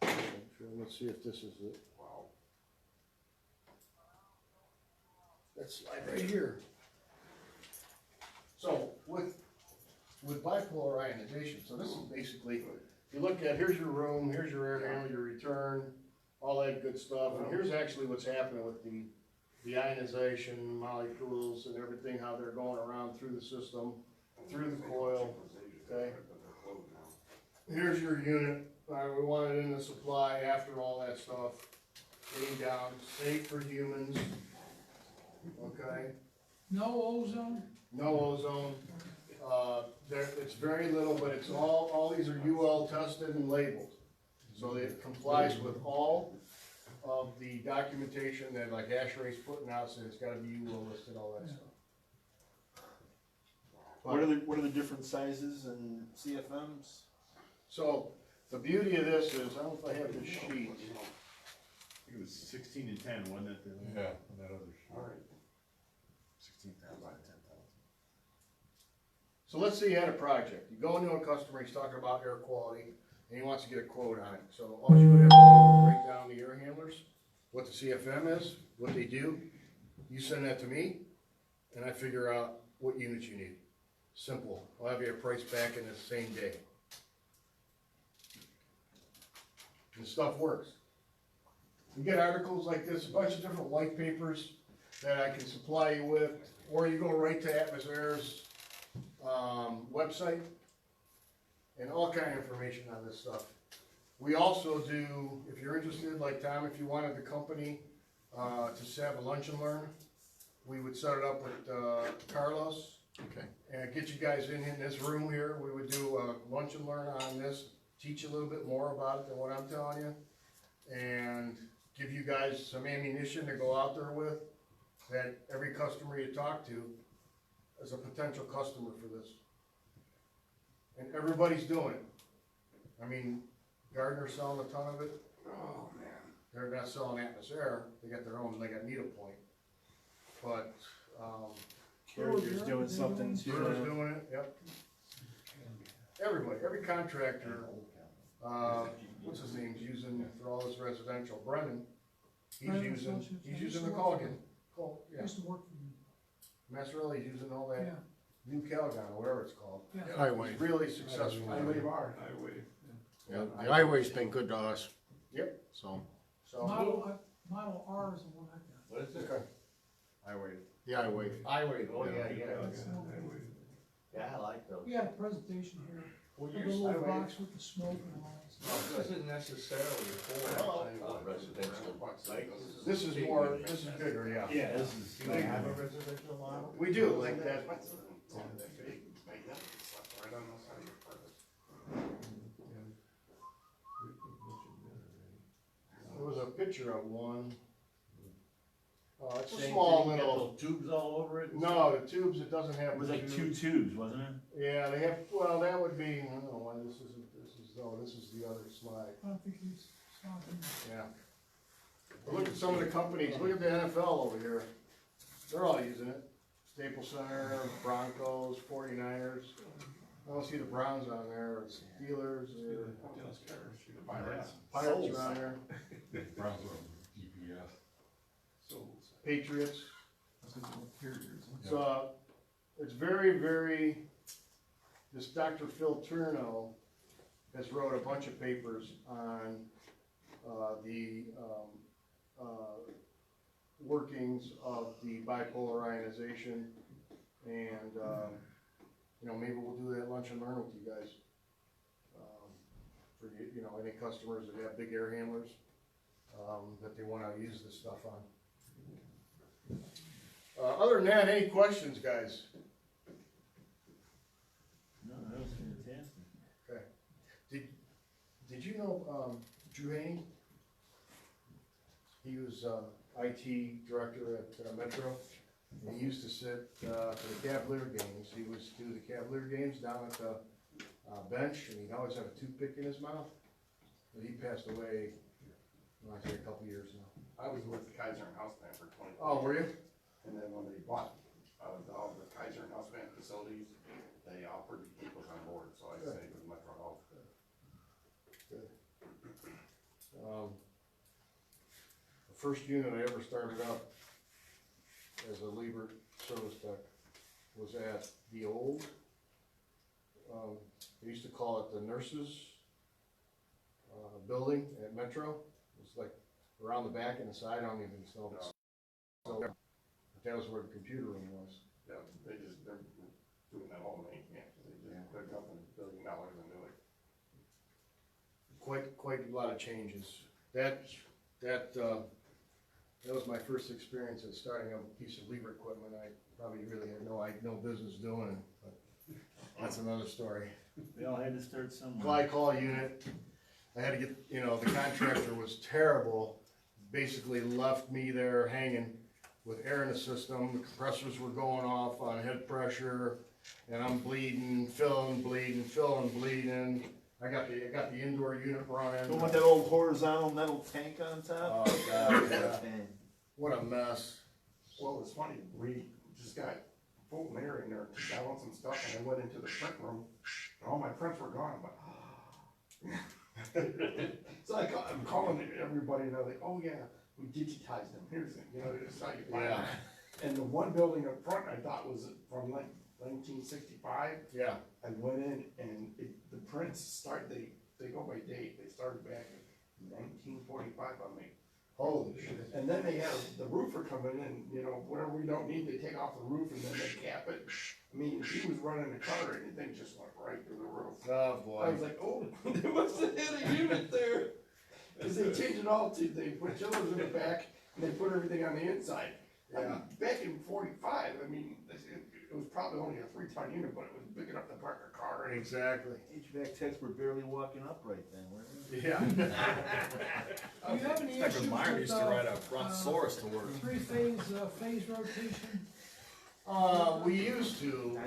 Show me let's see if this is it. Wow. That slide right here. So with bipolar ionization, so this is basically, if you look at, here's your room, here's your air handler, your return, all that good stuff, and here's actually what's happening with the ionization molecules and everything, how they're going around through the system, through the coil, okay? Here's your unit, we want it in the supply after all that stuff, getting down, safe for humans, okay? No ozone? No ozone, it's very little, but it's all these are UL tested and labeled. So it complies with all of the documentation that like ASHRAE's putting out, so it's gotta be UL listed, all that stuff. What are the different sizes and CFMs? So, the beauty of this is, I don't know if I have this sheet. I think it was 16 and 10, wasn't it? Yeah, and that other sheet. Alright. 16,000 and 10,000. So let's say you had a project, you go into a customer, he's talking about air quality, and he wants to get a quote on it. So all you would have to do is break down the air handlers, what the CFM is, what they do. You send that to me, and I figure out what units you need. Simple. I'll have you a price back in the same day. And stuff works. You get articles like this, a bunch of different white papers that I can supply you with, or you go right to Atmosair's website, and all kind of information on this stuff. We also do, if you're interested, like Tom, if you wanted the company to have a lunch and learn, we would set it up with Carlos. Okay. And get you guys in this room here. We would do a lunch and learn on this, teach you a little bit more about it than what I'm telling you, and give you guys some ammunition to go out there with, that every customer you talk to is a potential customer for this. And everybody's doing it. I mean, Gardner's selling a ton of it. Oh, man. They're not selling Atmosair, they got their own, they got Needlepoint. But, Carrier's doing something Brewer's too. doing it, yep. Everybody, every contractor, what's his name's using for all this residential, Brennan, he's Brennan using Associates, I used the to work Colgan. for Yeah, Used to work for me, Massarelli's using all yeah, that new Calgon, or whatever it's called. yeah. Highway. He's really successful. Highway bar. Yeah, the highway's been good to us, Yep, so, so. Model R is the one I got. What is it? Okay. Highway. the highway. Highway, oh, yeah, That's the one we did. Yeah, I like those. We had a presentation here, Well, the yours, little box with the smoke and all that stuff. this isn't necessarily for residential, right? This is more, this is bigger, yeah. Yeah, this is. Do they have a residential model? We do, like that. Right on the side of your purpose. There was a picture of one. It's a Same small thing, got little, little tubes all over it? no, the tubes, it doesn't have. It was the like tubes. 2 tubes, wasn't it? Yeah, they have, well, that would be, I don't know why this isn't, this is the other slide, I don't think he's stopping. yeah. But look at some of the companies, look at the NFL over here, they're all using it. Staples Center, Broncos, 49ers, I don't see the Browns on there, or Steelers, or Pirates. Pirates are on there, Browns are GPS. Patriots. Carriers. So, it's very, very, this Dr. Phil Turno has wrote a bunch of papers on, the, workings of the bipolar ionization, and, you know, maybe we'll do that lunch and learn with you guys. For, you know, any customers that have big air handlers, that they wanna use this stuff on. Other than that, any questions, guys? No, that was fantastic. Okay. Did you know, Drew Haney? He was, IT director at Metro. And he used to sit, for the Cavalier games. He was do the Cavalier games down at the, bench, and he'd always have a toothpick in his mouth. But he passed away, I say a couple years now. I was with the Kaiser and Houseband for 20 years. Oh, were you? And then when they bought, all the Kaiser and Houseband facilities, they offered to keep us on board, so I stayed with Metro Health. Good. first unit I ever started up as a Liebert service tech was at the old, they used to call it the nurses, building at Metro. It was like around the back and the side, I don't even know. So, but that was where the computer room was. Yeah, they're doing that all night, yeah, they just put up $1 billion into it. Quite a lot of changes. That was my first experience at starting up a piece of Liebert equipment. I probably really had no business doing it, but that's another story. We all had to start somewhere. Fly call unit, I had to get, the contractor was terrible, basically left me there hanging with air in the system, the compressors were going off on head pressure, and I'm bleeding, bleeding. I got the indoor unit running. The one with that old horizontal metal tank on top? Oh, God, yeah. What a mess. Well, it's funny, we just got Fulton air in there to balance some stuff, and I went into the print room, and all my prints were gone, but so I'm calling everybody, and they're like, oh yeah, we digitized them, here's it, this is how you buy them. And the one building up front I thought was from like 1965. Yeah. I went in and the prints they go by date, they started back in 1945 on me. Holy shit. And then they had the roofer come in and, whatever we don't need, they take off the roof and then they cap it. I mean, if he was running the car and the thing just went right through the roof. Oh, boy. I was like, oh, they must have hit a unit there. Cause they changed it all they put chillers in the back and they put everything on the inside. I mean, back in 45, I mean, it was probably only a 3-ton unit, but it was big enough to park a car in. Exactly. HVAC techs were barely walking upright then, weren't they? Yeah. Do you have any Back issues when Myron with, used to ride a brontosaurus to work. three-phase, phase rotation? We used to,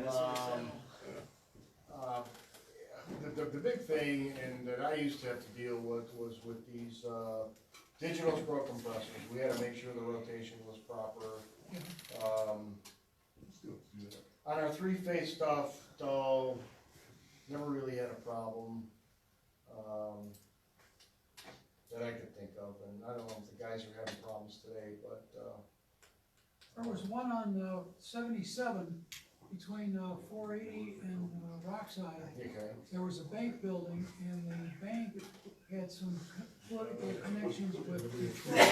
the big thing, and that I used to have to deal with, was with these, digital screw compressors. We had to make sure the rotation was proper. On our 3-phase stuff, though, never really had a problem, that I could think of, and I don't know if the guys are having problems today, but, There was one on, 77 between, 480 and, Rockside. okay. There was a bank building, and the bank had some political connections with Detroit.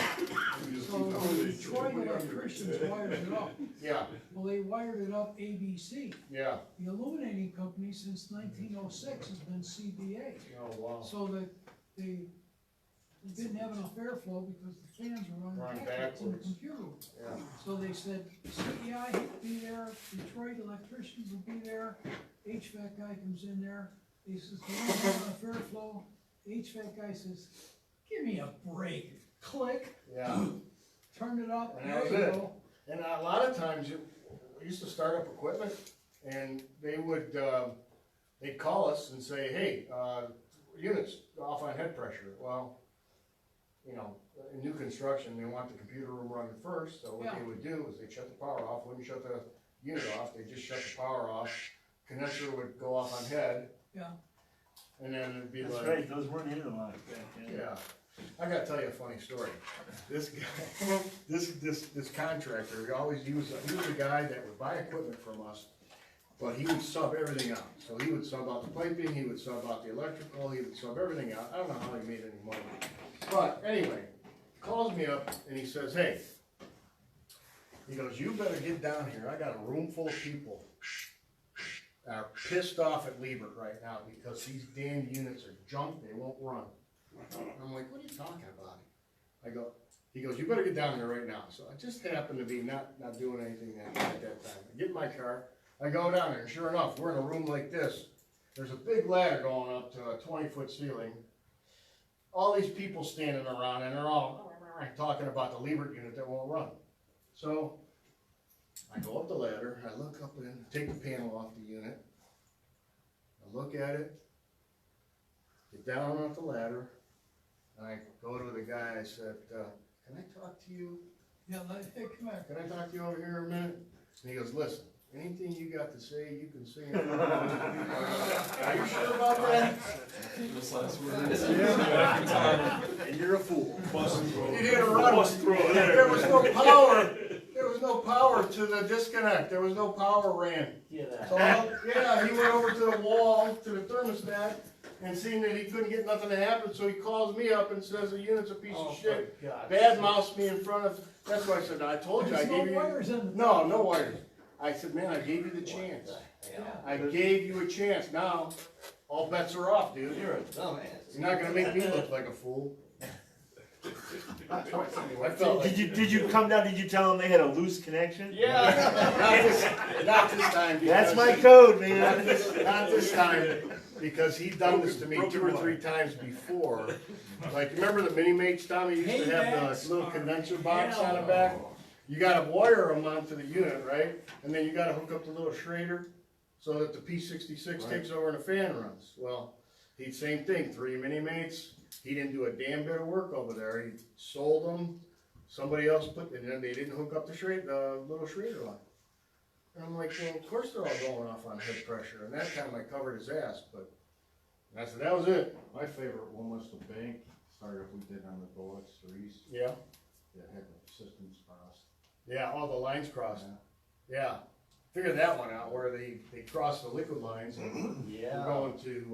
So the Detroit electricians wired it up. Yeah, Well, they wired it up ABC. yeah. The illuminating company since 1906 has been CBA. Oh, wow. So that they didn't have enough airflow because the fans were running Running backwards in the backwards. computer room. Yeah. So they said, CBI will be there, Detroit electricians will be there, HVAC guy comes in there, he says, they don't have enough airflow, the HVAC guy says, give me a break, click, Yeah. turn it up, And there that was you it. go. And a lot of times, we used to start up equipment, and they would, they'd call us and say, hey, units off on head pressure. Well, in new construction, they want the computer room running first, so what they would do is they'd shut the power off, wouldn't shut the unit off, they'd just shut the power off, condenser would go off on head, Yeah, and then it'd be That's like. right, those weren't interlocked back then. Yeah, I gotta tell you a funny story. This guy, this contractor, he was a guy that would buy equipment from us, but he would sub everything out. So he would sub out the piping, he would sub out the electrical, he would sub everything out. I don't know how he made any money. But anyway, calls me up and he says, hey, he goes, you better get down here. I got a room full of people that are pissed off at Liebert right now because these damn units are junk, they won't run. I'm like, what are you talking about? He goes, you better get down there right now. So I just happened to be not doing anything at that time. I get in my car, I go down there, and sure enough, we're in a room like this. There's a big ladder going up to a 20-foot ceiling. All these people standing around, and they're all talking about the Liebert unit that won't run. So I go up the ladder, I look up and take the panel off the unit. I look at it, get down off the ladder, and I go to the guy, I said, can I talk to you? yeah, hey, come here. Can I talk to you over here a minute? And he goes, listen, anything you got to say, you can say it. Are you sure about that? This last word. And and you're a fool. You did a run. There was no power. There was no power to the disconnect. There was no power ran. So, yeah, he went over to the wall, to the thermostat, and seeing that he couldn't get nothing to happen, so he calls me up and says the unit's a piece of shit. Bad mouths me in front of, that's why I said, I told you, I There's gave no you. wires in the. No, no wires. I said, man, I gave you the chance. I gave you a chance. Now, all bets are off, dude. You're a dumbass. You're not gonna make me look like a fool. I felt like, Did you come down, did you tell them they had a loose connection? not this time. That's because- my code, man. Not this time, because he's done this to me 2 or 3 times before. Like, remember the mini mates, Tommy, used to have the little condenser box on the back? You gotta wire them onto the unit, right? And then you gotta hook up the little Schrader so that the P66 takes over and the fan runs. Well, he, same thing, 3 mini mates. He didn't do a damn bit of work over there. He sold them. Somebody else put, and then they didn't hook up the little Schrader line. And I'm like, well, of course they're all going off on head pressure. And that time I covered his ass, but I said, that was it. My favorite one was the bank startup we did on the Bullets 3s. Yeah. That had the systems crossed. Yeah, all the lines crossed. Yeah. Figured that one out where they cross the liquid lines. We're going to,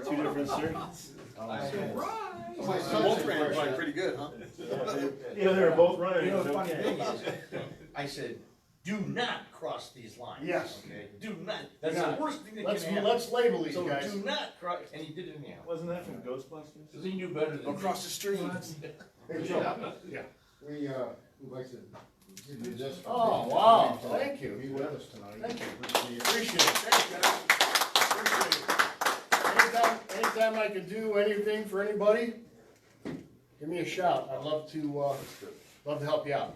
2 different circuits. Both ran probably pretty good, huh? Yeah, they were both running. You know, it the was funny okay. thing is, I said, do not cross these lines. Yes. Okay, do not, that's not. the worst thing that let's, can happen. let's label these So guys. do not cross, and he did it anyhow. Wasn't that from Ghostbusters? Cause he knew better than. Across the street. Hey, Joe. Yeah. We'd like to give you this. Oh, wow. Thank you. Be with us tonight. Thank you. Appreciate it. Appreciate it. Thanks, guys. Appreciate it. Anytime I can do anything for anybody, give me a shout. I'd love to help you out.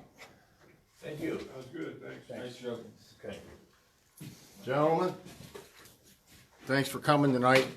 Thank you. That was good, thanks. Nice job. Okay. Gentlemen, thanks for coming tonight.